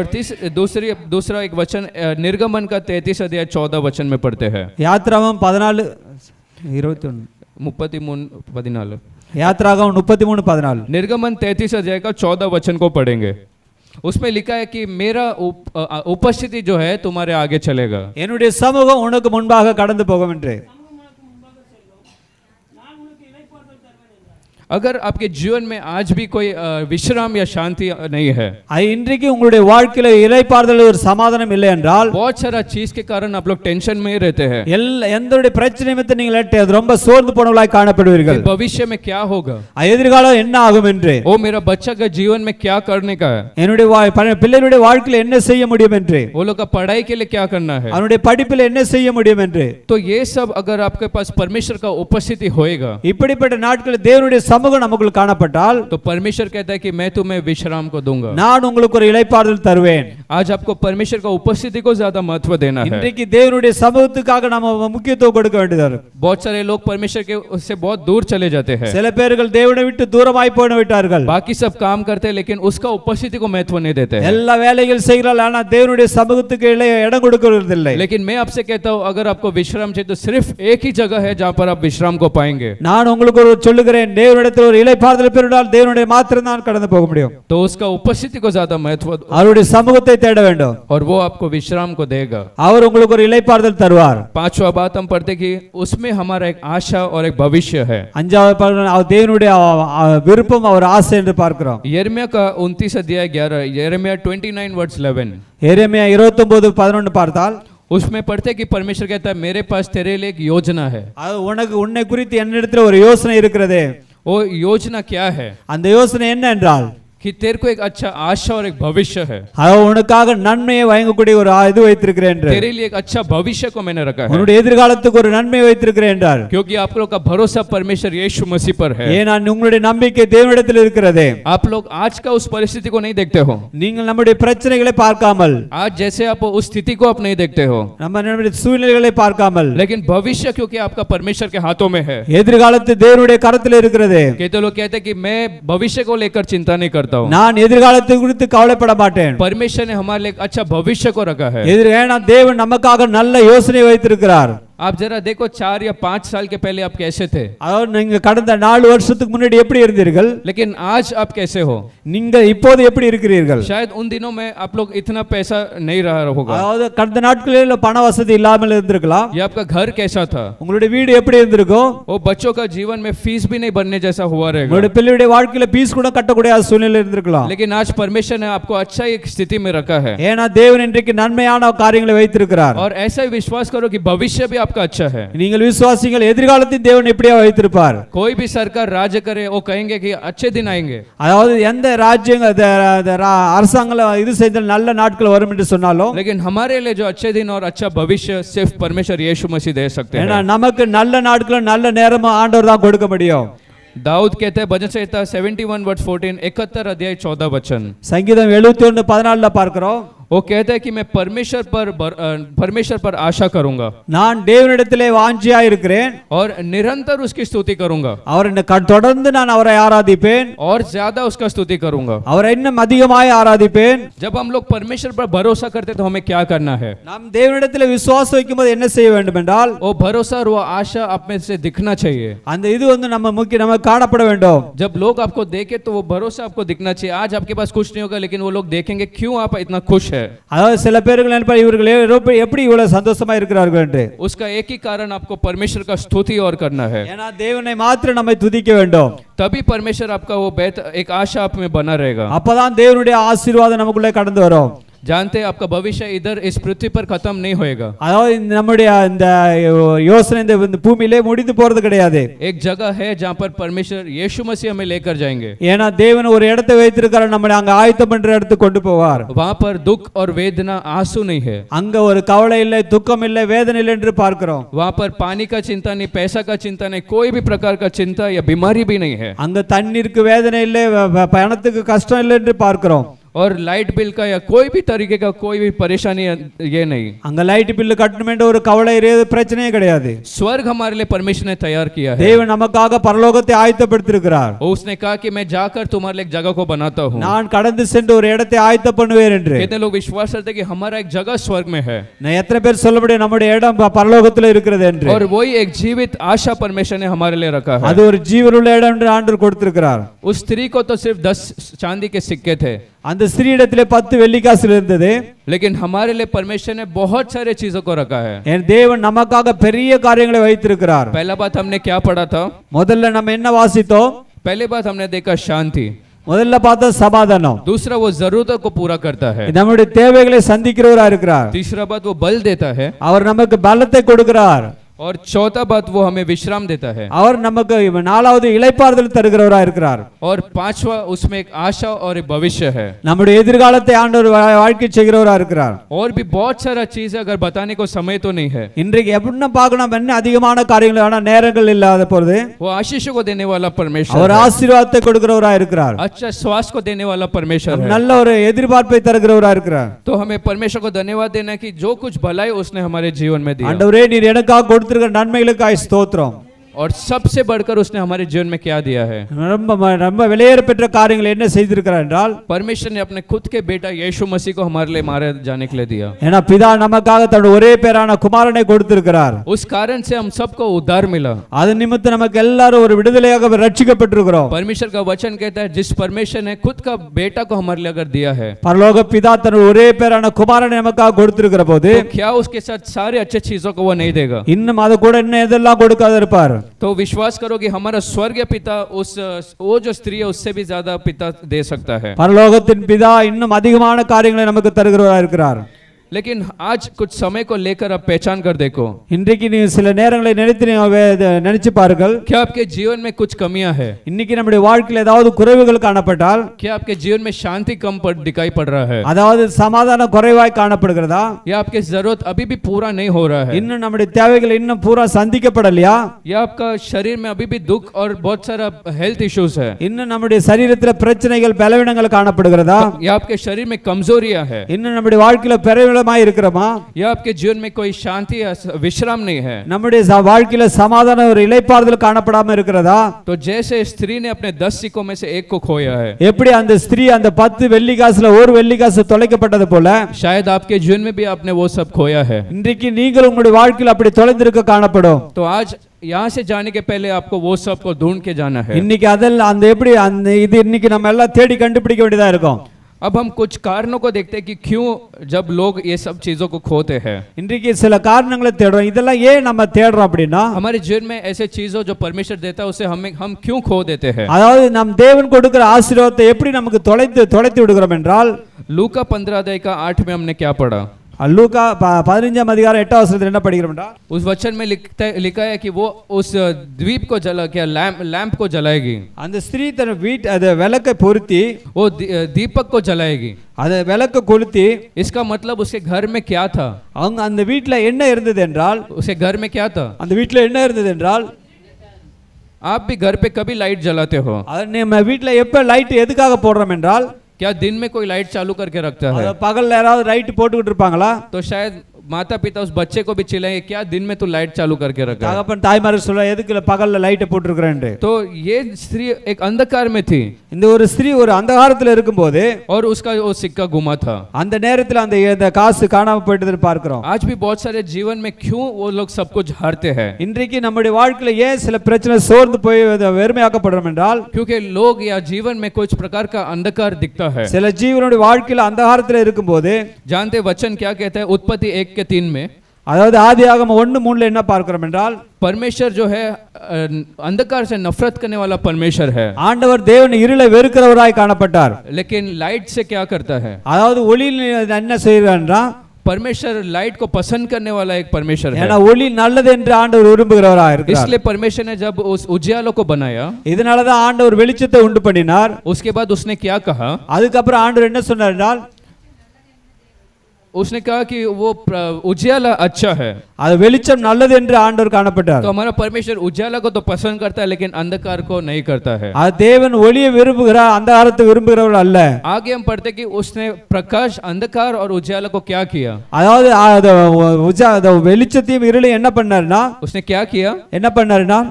दूसरा एक वचन निर्गमन का 33 अध्याय 14 वचन में पढ़ते हैं। யாத்ராகமம் 14 யாத்ராகமம் 33:14 निर्गमन 33 अध्याय का 14 वचन को पढ़ेंगे। उसमें लिखा है कि मेरा उपस्थिति जो है तुम्हारे आगे चलेगा, என்னுடைய சமூகம் உனக்கு முன்பாக கடந்து போகும் என்று। अगर आपके जीवन में आज भी कोई विश्राम या शांति नहीं है, இன்றைக்கு உங்களுடைய வாழ்க்கையில இளைப்பாறுதல் ஒரு சமாதானம் இல்லை என்றால், बहुत सारा चीज के कारण आप लोग टेंशन में ही रहते हैं, எந்தோட பிரச்சனை நிமித்தம் நீங்கள் ரொம்ப சோர்ந்து போனவர்களாய் காணப்படுவீர்கள். भविष्य में क्या होगा, எதிர்காலம் என்ன ஆகும் என்று, ओ मेरा बच्चा का जीवन में क्या करने का है, என்னுடைய பிள்ளைகளுடைய வாழ்க்கையில என்ன செய்ய முடியும் என்று, वो लोग का पढ़ाई के लिए क्या करना है, அவருடைய படிப்பில் என்ன செய்ய முடியும் என்று. तो ये सब अगर आपके पास परमेश्वर का उपस्थिति होएगा, இப்படிப்பட்ட நாட்களில் தேவனுடைய சமூகம் நமக்குள் காணப்பட்டால், तो परमेश्वर कहता है कि मैं तुम्हें विश्राम को दूंगा, நான் உங்களுக்கு ஒரு இளைப்பாறுதல் தருவேன். आज आपको परमेश्वर का उपस्थिति को ज्यादा महत्व देना है. இன்றைக்கு தேவனுடைய சமூகத்துக்காக நாம முக்கியத்துவம் கொடுக்க வேண்டியது. बहुत सारे लोग परमेश्वर के उससे बहुत दूर चले जाते हैं, சில பேர்கள் தேவனை விட்டு தூரமாய் போய் விட்டார்கள். बाकी सब काम करते हैं लेकिन उसका उपस्थिति को महत्व नहीं देते हैं. எல்லா வேலைகள் செய்கிறார்கள், ஆனா தேவனுடைய சமூகத்துக்கு இடம் கொடுக்கிறதில்லை. लेकिन मैं आपसे कहता हूं, अगर आपको विश्राम चाहिए तो सिर्फ एक ही जगह है जहां पर आप विश्राम को पाएंगे. நான் உங்களுக்கு ஒரு சொல்லுகிறேன், தேவனிடத்தில் ஒரு இளைப்பாறுதல் பெறுவதால் தேவனுடைய மாத்திரம் தான் கடந்து போக முடியும். तो उसका उपस्थिति को ज्यादा महत्व, அவருடைய சமூகத்தை தேட வேண்டும், और वो आपको विश्राम को देगा. அவர் உங்களுக்கு ஒரு இளைப்பாறுதல் தருவார். पांचवा बात हम पढ़ते कि उसमें हमारा एक आशा और एक भविष्य है. அஞ்சாவது தேவனுடைய விருப்பம், அவர் ஆசை என்று பார்க்கிறோம். यिर्मयाह का 29 अध्याय 11, यिर्मयाह 29 वर्स 11, எரேமியா 29:11 பார்த்தால், उसमें पढ़ते कि परमेश्वर कहता है मेरे पास तेरे लिए एक योजना है. உன்னை குறித்து என்னிடத்தில் ஒரு யோசனை இருக்கிறது. वो योजना क्या है? அந்த யோசனை என்ன என்றால், कि तेरे को एक अच्छा आशा और एक भविष्य है, உனக்காக நன்மையை வழங்கக்கூடிய ஒரு இது வைத்திருக்கிறேன் என்று, तेरे लिए एक अच्छा भविष्य को मैंने रखा है, உன்னுடைய எதிர்காலத்துக்கு ஒரு நன்மையை வைத்திருக்கிறேன் என்றார். क्योंकि आप लोग का भरोसा परमेश्वर यीशु मसीह पर है. ஏன்னா உங்களுடைய நம்பிக்கை தேவனிடத்தில் இருக்கிறது. आप लोग आज का उस परिस्थिति को नहीं देखते हो, நீங்கள் நம்முடைய பிரச்சனைகளை பார்க்காமல், आज जैसे आप उस स्थिति को आप नहीं देखते हो, நம்முடைய சூழ்நிலைகளை பார்க்காமல், लेकिन भविष्य क्योंकि आपका परमेश्वर के हाथों में है. எதிர்காலத்து தேவனுடைய கரத்தில் இருக்கிறது. कहते लोग कहते हैं कि मैं भविष्य को लेकर चिंता नहीं करता हूं, நான் எதிர்காலத்தை குறித்து கவலைப்பட மாட்டேன். परमेश्वर ने हमारे लिए एक अच्छा भविष्य को रखा है. ஏன்னா தேவன் நமக்காக நல்ல யோசனை வைத்திருக்கிறார். आप जरा देखो 4 या 5 साल के पहले आप कैसे थे, அதாவது நீங்க கடந்த 4 வருஷத்துக்கு முன்னாடி எப்படி இருந்தீர்கள், लेकिन आज आप कैसे हो. நீங்க இப்போது எப்படி இருக்கிறீர்கள். शायद उन दिनों में आप लोग इतना पैसा नहीं रहा होगा, அதாவது கடந்த நாட்களில் பண வசதி இல்லாமல் இருந்திருக்கலாம். ये आपका घर कैसा था, உங்களுடைய வீடு எப்படி இருந்திருக்கும். वो बच्चों का जीवन में फीस भी नहीं भरने जैसा हुआ रहेगा, உங்களுடைய பிள்ளையுடைய வாழ்க்கையில ஃபீஸ் கூட கட்டக்கூடிய சூழ்நிலை இருந்திருக்கலாம். लेकिन आज परमेश्वर ने आपको अच्छा एक स्थिति में रखा है. ஏன்னா தேவன் இன்றைக்கு நன்மையான காரியங்களை வைத்திருக்கிறார். और ऐसा ही विश्वास करो कि भविष्य भी आपका अच्छा है. நீங்கள் விசுவாசிகள், எதிர்காலத்தில் தேவன் எப்படியா வைத்திருப்பார். कोई भी सरकार राज्य करे वो कहेंगे कि अच्छे दिन आएंगे, அதாவது எந்த ராஜ்யம் அரசாங்கம் இது செய்தால் நல்ல நாட்கள் வரும் என்று சொன்னாலும், लेकिन हमारे लिए जो अच्छे दिन और अच्छा भविष्य सिर्फ परमेश्वर यीशु मसीह दे सकते हैं. ஏன்னா நமக்கு நல்ல நாட்களும் நல்ல நேரமும் ஆண்டவர் தான் கொடுக்க முடியும். दाऊद कहते हैं भजन संहिता 71 वर्स 14, 71 अध्याय 14 वचन, சங்கீதம் 71:14 பார்க்கிறோம். वो कहता है कि मैं परमेश्वर पर आशा करूंगा, நான் தேவனிடத்திலே வாஞ்சியா இருக்கிறேன், और निरंतर उसकी स्तुति करूंगा, அவரை தொடர்ந்து நான் அவரை ஆராதிப்பேன், और ज्यादा उसका स्तुति करूंगा. அவரை இன்னும் அதிகமாய் ஆராதிப்பேன். जब हम लोग परमेश्वर पर भरोसा करते तो हमें क्या करना है? நாம் தேவனிடத்திலே விசுவாசம் வைக்கும்போது என்ன செய்ய வேண்டும் என்றால், वो भरोसा और वो आशा आप में से दिखना चाहिए. அந்த இது நம்ம காணப்பட வேண்டும். जब लोग आपको देखे तो वो भरोसा आपको दिखना चाहिए. आज आपके पास कुछ नहीं होगा, लेकिन वो लोग देखेंगे क्यों आप इतना खुश है. அதாவது சில பேர்கள் நினைப்பார், இவர்கள் எப்படி இவ்வளவு சந்தோஷமா இருக்கிறார்கள் என்று. उसका एक ही कारण आपको परमेश्वर का स्तुति और करना है. ஏன்னா தேவனை மாத்திரம் நம்மை துதிக்க வேண்டும். तभी परमेश्वर आपका वो एक आशा आप में बना रहेगा. அப்பதான் தேவனுடைய ஆசீர்வாதம் நமக்குள்ளே கடந்து வரும். जानते हैं आपका भविष्य इधर इस पृथ्वी पर खत्म नहीं होएगा. அதாவது நம்முடைய இந்த யோசனை இந்த பூமியிலே முடிந்து போறது கிடையாது. एक जगह है जहां पर परमेश्वर यीशु मसीह हमें लेकर जाएंगे. ஏன்னா தேவன் ஒரு இடத்தை வைத்திருக்கிறார், நம்மை அங்க ஆயத்தம் பண்ற இடத்துக்கு கொண்டு போவார். वहां पर दुख और वेदना आंसू नहीं है, அங்க ஒரு கவலை இல்லை, துக்கம் இல்லை, வேதனை இல்லை என்று பார்க்கிறோம். वहां पर पानी का चिंता नहीं, पैसा का चिंता नहीं, कोई भी प्रकार का चिंता या बीमारी भी नहीं है. அங்க தண்ணீருக்கு வேதனை இல்லை, பணத்துக்கு கஷ்டம் இல்லை என்று பார்க்கிறோம். और लाइट बिल का या कोई भी तरीके का कोई भी परेशानी ये नहीं. அங்க லைட் பில் கட்டணும் என்ற ஒரு கவலை பிரச்சனையே கிடையாது. स्वर्ग हमारे लिए परमेश्वर ने तैयार किया है. தேவன் நமக்காக பரலோகத்தை ஆயத்தப்படுத்தியிருக்கிறார். उसने कहा कि मैं जाकर तुम्हारे लिए एक जगह को बनाता हूँ. நான் கடந்து சென்று ஒரு இடத்தை ஆயத்தம் பண்ணுவேன் என்று. कितने लोग विश्वास करते हैं कि हमारा एक जगह स्वर्ग में है. நான் எத்தனை பேர் சொல்ல முடியும் நம்முடைய இடம் பரலோகத்தில் இருக்கிறது என்று. और वही एक जीवित आशा परमेश्वर ने हमारे लिए रखा है. அது ஒரு ஜீவனுள்ள இடம் என்று ஆண்டவர் கொடுத்திருக்கிறார். उस स्त्री को तो सिर्फ 10 चांदी के सिक्के थे, அந்த ஸ்திரீயிடத்திலே 10 வெள்ளிக்காசுகள் இருந்தது. लेकिन हमारे लिए परमेश्वर ने बहुत सारे चीजों को रखा है. என் தேவன் நமக்காக பெரிய காரியங்களை வைத்திருக்கிறார். पहला बात हमने क्या पढ़ा था? முதல்ல நம்ம என்ன வாசித்தோம்? पहले बात हमने देखा शांति, முதல்ல பார்த்தா சமாதானம், दूसरा वो जरूरतों को पूरा करता है, நம்முடைய தேவைகளை சந்திக்கிறவரா இருக்கிறார், तीसरा बात वो बल देता है, அவர் நமக்கு பலத்தை கொடுக்கிறார், और चौथा बात वो हमें विश्राम देता है, அவர் நமக்கு நாலாவது இளைப்பாறுதல் தருகிறவரா இருக்கிறார், और पांचवा उसमें एक आशा और एक भविष्य है, நம்முடைய எதிர்காலத்தை ஆண்டவர் வாழ்க்கை செய்கிறவரா இருக்கிறார். और भी बहुत सारा चीज है, अगर बताने को समय तो नहीं है. இன்றைக்கு எப்படின்னா பார்க்கணும், என்ன அதிகமான காரியங்கள், ஆனா நேரங்கள் இல்லாத பொழுது वो आशीष को देने वाला परमेश्वर அவர் है, ஆசீர்வாதத்தை கொடுக்கிறவரா இருக்கிறார், अच्छा स्वास्थ्य को देने वाला परमेश्वर है. நல்ல ஒரு எதிர்பார்ப்பை தருகிறவரா இருக்கிறார். तो हमें परमेश्वर को धन्यवाद देना कि जो कुछ भलाई उसने हमारे जीवन में दिया, ஆண்டவரே நீர் எனக்காக கொடுத்திருக்கிற நன்மைகளுக்காய் ஸ்தோத்திரம். और सबसे बढ़कर उसने हमारे जीवन में क्या दिया है. ரொம்ப விலையேற பெற்ற காரியங்கள் என்ன செய்திருக்கிறார் என்றால், परमेश्वर ने अपने खुद के बेटा यीशु मसीह को हमारे लिए मारे जाने के लिए दिया. ஏன்னா பிதா நமக்காக தன்னுடைய ஒரே பேரான குமாரனை கொடுத்திருக்கிறார். उस कारण से हम सबको उद्धार मिला. அது நிமித்தம் நமக்கு எல்லாரும் ஒரு விடுதலையாக ரட்சிக்கப்பட்டிருக்கிறோம். परमेश्वर का वचन कहता है जिस परमेश्वर ने खुद का बेटा को हमारे लिए अगर दिया है, பரலோக பிதா தன்னுடைய ஒரே பேரான குமாரனை நமக்காக கொடுத்திருக்கிற போது तो क्या उसके साथ सारे अच्छे चीजों को वो नहीं देगा. இன்னும் அது கூட என்ன எதெல்லாம் கொடுக்காத இருப்பார். तो विश्वास करो कि हमारा स्वर्गीय पिता वो जो स्त्री है उससे भी ज्यादा पिता दे सकता है. பரலோகத்தின் பிதா இன்னும் அதிகமான காரியங்களை நமக்கு தருகிறவரா இருக்கிறார். लेकिन आज कुछ समय को लेकर आप पहचान कर देखो, இன்றைக்கு நீ சில நேரங்களை நினைச்சு பாருங்கள், क्या आपके जीवन में कुछ कमियां है, இன்னைக்கு நம்முடைய வாழ்க்கையில் ஏதாவது குறைவுகள் காணப்பட்டால், क्या आपके जीवन में शांति कम दिखाई पड़ रहा है, அதாவது சமாதானம் குறைவாய் காணப்படுகிறதா, या आपकी जरूरत अभी भी पूरा नहीं हो रहा है, இன்னும் நம்முடைய தேவைகள் இன்னும் பூரா சந்திக்கப்படலையா, या आपका शरीर में अभी भी दुख और बहुत सारा हेल्थ इश्यूज है, இன்னும் நம்முடைய சரீரத்தில் பிரச்சனைகள் பலவீனங்கள் காணப்படுகிறதா, या आपके शरीर में कमजोरियां है, இன்னும் நம்முடைய வாழ்க்கையில பெருவிளமாய் இருக்கிறோமா, या आपके जीवन में कोई शांति या विश्राम नहीं है, நம்முடைய வாழ்க்கையில சமாதானம் ஒரு இளைப்பாறுதல் காணப்படாம இருக்கிறதா. तो जैसे स्त्री ने अपने 10 सिक्कों में से एक को खोया है, எப்படி அந்த ஸ்திரீ அந்த 10 வெள்ளி காசுல ஒரு வெள்ளி காசு தொலைக்கப்பட்டது போல, शायद आपके जीवन में भी आपने वो सब खोया है. இன்றைக்கு நீங்கள் உங்களுடைய வாழ்க்கையில் அப்படி தொலைந்திருக்க காணப்படும். तो आज यहाँ से जाने के पहले आपको वो सब को ढूंढ के जाना है. இன்னைக்கு அதெல்லாம் அந்த எப்படி அந்த இது இன்னைக்கு நம்ம எல்லாம் தேடி கண்டுபிடிக்க வேண்டியதா இருக்கும். अब हम कुछ कारणों को देखते हैं कि क्यों जब लोग ये सब चीजों को खोते हैं. இன்றைக்கு சில காரணங்களை தேடுறோம். இதெல்லாம் ஏன் நம்ம தேடுறோம் அப்படின்னா, हमारे जीवन में ऐसे चीजों जो परमेश्वर देता है उसे हम क्यों खो देते हैं. அதாவது நம் தேவன் கொடுக்கிற ஆசீர்வாதத்தை எப்படி நமக்கு தொலைத்து விடுகிறோம் என்றால், लूका 15 अध्याय का 8 में हमने क्या पढ़ा. லூக்கா 15 அதிகாரம் 8 வசனத்தில் என்ன படிக்கிறோம்டா, उस वचन में लिखा है कि वो उस द्वीप को लैंप को जलाएगी, அந்த ஸ்திரீ தன் வீட்டு அது விளக்கை பொருத்தி वो दीपक को जलाएगी. அது விளக்க கொளுத்தி, इसका मतलब उसके घर में क्या था, அவங்க அந்த வீட்டுல என்ன இருந்தது என்றால், उसके घर में क्या था. அந்த வீட்டுல என்ன இருந்தது என்றால், आप भी घर पे कभी लाइट जलाते हो, நம்ம வீட்டுல எப்ப லைட் எதுக்காக போடுறோம் என்றால், क्या दिन में कोई लाइट चालू करके रखता है. பகல்ல யாராவது லைட் போட்டுக்கிட்டு இருப்பாங்களா, तो शायद माता पिता उस बच्चे को भी चिल्लाएंगे क्या दिन में तू लाइट चालू करके रखा है. தகப்பன் தாய்மார் சொல்ல எதுக்கு பகல்ல லைட் போட்டுருக்கறேன்னு. तो ये स्त्री एक अंधकार में थी, இந்த ஒரு ஸ்திரீ ஒரு அந்தகாரத்துல இருக்கும்போது, और उसका वो सिक्का गुमा था. அந்த நேரத்துல அந்த காசு காணாம போயிட்டது பார்க்கிறோம். आज भी बहुत सारे जीवन में क्यों वो लोग सब कुछ हारते हैं. இன்றைக்கு நம்முடைய வாழ்க்கையில ஏன் சில பிரச்சனை சோர்ந்து போய் வெறுமையாக்கப்படுறோம் என்றால், क्योंकि लोग या जीवन में कुछ प्रकार का अंधकार दिखता है. சில ஜீவனுடைய வாழ்க்கையில அந்தகாரத்துல இருக்கும்போது, जानते वचन क्या कहता है उत्पत्ति 1:3 में, அதாவது ஆதியாகமம் 1:3 என்ன பார்க்கிறோம் என்றால், परमेश्वर जो है अंधकार से नफरत करने वाला परमेश्वर है, ஆண்டவர் தேவன் இருளை வெறுக்கிறவராய் காணப்பட்டார். लेकिन लाइट से क्या करता है. அதாவது ஒளியில் என்ன செய்யறான்னா, परमेश्वर लाइट को पसंद करने वाला एक परमेश्वर है. ஏன்னா ஒளி நல்லது என்று ஆண்டவர் விரும்புகிறவராய் இருக்கிறார். इसलिए परमेश्वर ने जब उस उजियालों को बनाया, இதனால தான் ஆண்டவர் வெளிச்சத்தை உண்டு பண்ணினார். उसके बाद उसने क्या कहा, அதுக்கப்புறம் ஆண்டவர் என்ன சொன்னார் என்றால், उसने कहा कि वो उजियाला अच्छा है. அது வெளிச்சம் நல்லது என்று ஆண்டவர் காணப்பட்டார். तो हमारा परमेश्वर उजियाला को तो पसंद करता है लेकिन अंधकार को नहीं करता है. அது தேவன் ஒளியை விரும்புகிறார், அந்தகாரத்தை விரும்புகிறவர் அல்ல. आगे हम पढ़ते कि उसने प्रकाश अंधकार और उजियाला को क्या किया. அதாவது வெளிச்சத்தையும் இருளையும் என்ன பண்ணாருன்னா, उसने क्या किया, என்ன பண்ணாருன்னா,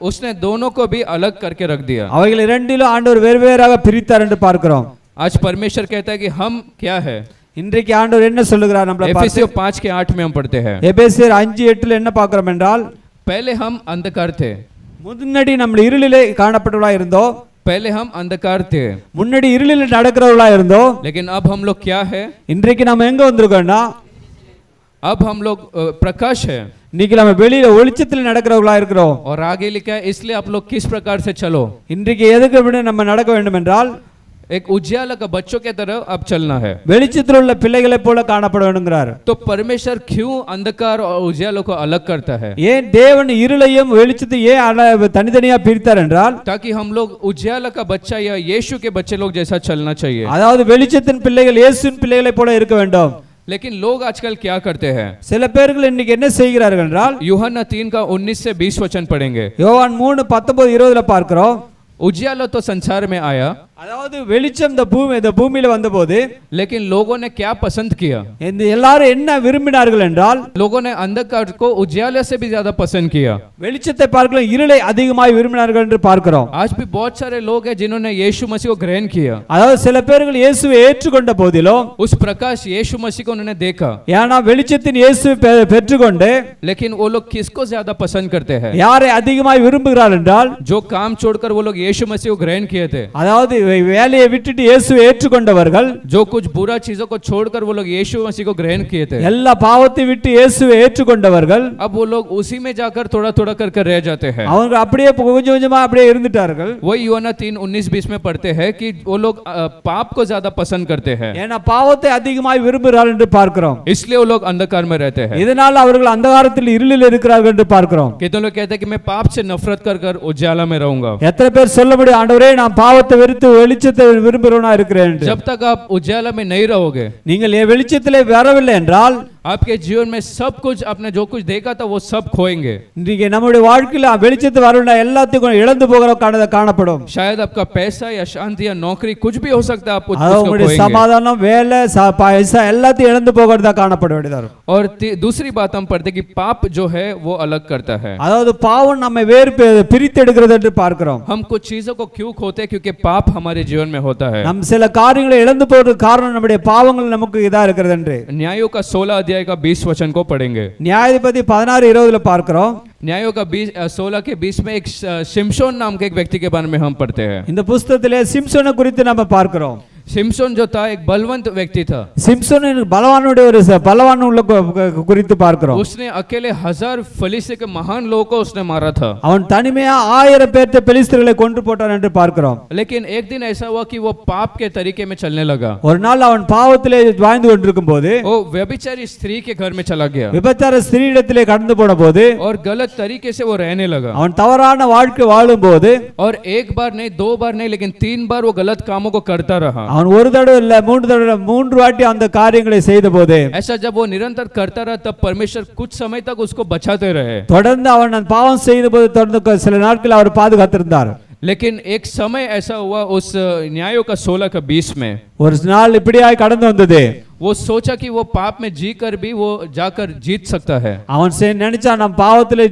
उसने दोनों को भी अलग करके रख दिया. அவைகள் இரண்டிலும் ஆண்டவர் வெவ்வேறாக பிரித்தார் என்று பார்க்கிறோம். आज परमेश्वर कहता है कि हम क्या है. இன்றைக்கு ஆண்டவர் என்ன சொல்லுகிறார் நம்மளை பார்த்து, एफेसियों 5:8 में हम पढ़ते हैं, எபேசியர் 5:8 என்ன பார்க்கிறோம் என்றால், पहले हम अंधकार थे, முன்னாடி நம்ம இருளிலே காணப்பட்டவர்களா இருந்தோம், पहले हम अंधकार थे, முன்னாடி இருளில் நடக்கிறவர்களா இருந்தோம். लेकिन अब हम लोग क्या है, இன்றைக்கு நம்ம எங்க வந்திருக்கோம்னா, अब हम लोग प्रकाश है. இன்னைக்கு நம்ம வெளியில ஒளிச்சத்துல நடக்கிறவங்களா இருக்கிறோம். और आगे लिखा है इसलिए आप लोग किस प्रकार से चलो. இன்றைக்கு எதுக்கு அப்படி நம்ம நடக்க வேண்டும் என்றால் एक उजियाला का बच्चों के तरह अब चलना है. வெளிச்சத்தில் உள்ள பிள்ளைகளை போல காணப்பட வேண்டும்ங்கறார். तो परमेश्वर क्यों अंधकार और उजियालों को अलग करता है? ஏன் தேவன் இருளையும் வெளிச்சத்தையும் ஏன் தனித்தனியா பிரித்தார் என்றால் ताकि हम लोग उजियाला का बच्चा या यीशु के बच्चे लोग जैसा चलना चाहिए. அதாவது வெளிச்சத்தின் பிள்ளைகள் இயேசுவின் பிள்ளைகளை போல இருக்க வேண்டும். लेकिन लोग आजकल क्या करते हैं? சில பேர்கள் இன்னைக்கு என்ன செய்கிறார்கள் என்றால் यूहन्ना 3 का 19 से 20 वचन पढ़ेंगे. யோவான் 3:19-20ல பார்க்கிறோம். उजियाला तो संसार में आया, அதாவது வெளிச்சம் இந்த பூமியில வந்தபோது लेकिन लोगों ने क्या पसंद किया? இந்த எல்லாரும் என்ன விரும்பினார்கள் என்றால் लोगों ने अंधकार को उजियाले से भी ज्यादा पसंद किया. வெளிச்சத்தை பார்க்கலாம் இருளை அதிகமாய் விரும்பினார்கள் என்று பார்க்கிறோம். आज भी बहुत सारे लोग हैं जिन्होंने यीशु मसीह को ग्रहण किया. அதாவது சில பேர்கள் இயேசுவை ஏற்றுக்கொண்ட போதிலும் उस प्रकाश यीशु मसीह को उन्होंने देखा, ஏனா வெளிச்சத்தின் இயேசுவை பெற்றுக்கொண்டு लेकिन वो लोग किसको ज्यादा पसंद करते हैं? யாரை அதிகமாய் விரும்புகிறார்கள் என்றால் जो काम छोड़कर वो लोग यीशु मसीह को ग्रहण किए थे. அதாவது வேலையை விட்டுட்டு இயேசுவை ஏற்றுக்கொண்டவர்கள், जो कुछ बुरा चीजों को छोड़कर वो लोग यीशु मसीह को ग्रहण किए थे, எல்லா பாவத்தை விட்டு இயேசுவை ஏற்றுக்கொண்டவர்கள் अब वो लोग उसी में जाकर थोड़ा थोड़ा करके रह जाते हैं. அவங்க அப்படியே கொஞ்சம் கொஞ்சமா அப்படியே இருந்துட்டார்கள். वही यूहन्ना 3:19-20 में पढ़ते हैं कि वो लोग पाप को ज्यादा पसंद करते हैं, ஏனா பாவத்தை அதிகமாய் விரும்புகிறார்கள் என்று பார்க்கிறோம். इसलिए वो लोग अंधकार में रहते हैं. இதனால் அவர்கள் अंधகாரத்தில் இருளில் இருக்கிறார்கள் என்று பார்க்கிறோம். कितने लोग कहते हैं कि मैं पाप से नफरत कर कर उजाला में रहूंगा. எத்தனை பேர் சொல்ல முடியும் ஆண்டவரே நான் பாவத்தை வெறுத்து வெளிச்சத்தை விரும்புறவனா இருக்கிறேன் என்று. जब तक आप उजाला में नहीं रहोगे, நீங்கள் வெளிச்சத்திலே வரவில்லை என்றால் आपके जीवन में सब कुछ, आपने जो कुछ देखा था वो सब खोएंगे. இன்றைக்கு நம்முடைய வாழ்க்கையில வெளிச்சத்து வரவில்லை எல்லாத்தையும் இழந்து போகிற காணப்படும். शायद आपका पैसा या शांति या नौकरी कुछ भी हो सकता है, आप उसको உங்களுடைய खोएंगे. சமாதானம் வேலை பைசா எல்லாத்தையும் இழந்து போகிறதா காணப்பட வேண்டியது. और दूसरी बात हम पढ़ते कि पाप जो है वो अलग करता है. அதாவது பாவம் நம்மை வேறு பிரித்து எடுக்கிறது என்று பார்க்கிறோம். हम कुछ चीजों को क्यों खोते हैं? क्योंकि पाप हमारे जीवन में होता है. हम சில காரியங்களை இழந்து போறதுக்கு காரணம் நம்முடைய பாவங்கள் நமக்கு இதா இருக்கிறது என்று. न्यायों का 16 अध्याय का 20 वचन को पढ़ेंगे. நியாயாதிபதி 16:20ல பார்க்கிறோம். न्यायों का 16 के 20 में एक शिमशोन नाम के एक व्यक्ति के बारे में हम पढ़ते हैं. இந்த புத்தகத்திலே சிம்சோனை குறித்து நாம பார்க்கிறோம். शिमशोन जो था एक बलवंत व्यक्ति था. சிம்சோன் பலவானுடைய ஒரு பலவான் உள்ள குறித்து பார்க்கிறோம். उसने अकेले 1000 फलिस्ती के महान लोगों को उसने मारा था. அவன் தனிமையா 1000 பேர்த்த பெலிஸ்தர்களை கொன்று போட்டான் என்று பார்க்கிறோம். लेकिन एक दिन ऐसा हुआ कि वो पाप के तरीके में चलने लगा. ஒரு நாள் அவன் பாவத்திலே வாழ்ந்து கொண்டிருக்கும்போது वो व्यभिचारी स्त्री के घर में चला गया விபச்சார ஸ்திரீயிடத்திலே கடந்து போனபோது और गलत तरीके से वो रहने लगा. அவன் தவறான வாழ்க்கை வாழும்போது और एक बार नहीं, 2 बार नहीं, लेकिन 3 बार वो गलत कामों को करता रहा. அவன் ஒரு தடவை இல்ல 3 தடவை 3 வாட்டி அந்த காரியங்களை செய்தபோது ऐसा जब वो निरंतर करता रहा तब परमेश्वर कुछ समय तक उसको बचाते रहे. தொடர்ந்து அவன் அந்த பாவம் செய்தபோது தொடர்ந்து சில நாட்கள் அவர் பாதுகாத்திருந்தார். लेकिन एक समय ऐसा हुआ उस न्यायों का 16 का 20 में ஒரு நாள் இப்படியாய் கடந்து வந்தது. वो सोचा कि वो पाप में जी कर भी वो जाकर जीत सकता है. அவன் நினைச்சா நம்ம பாவத்திலே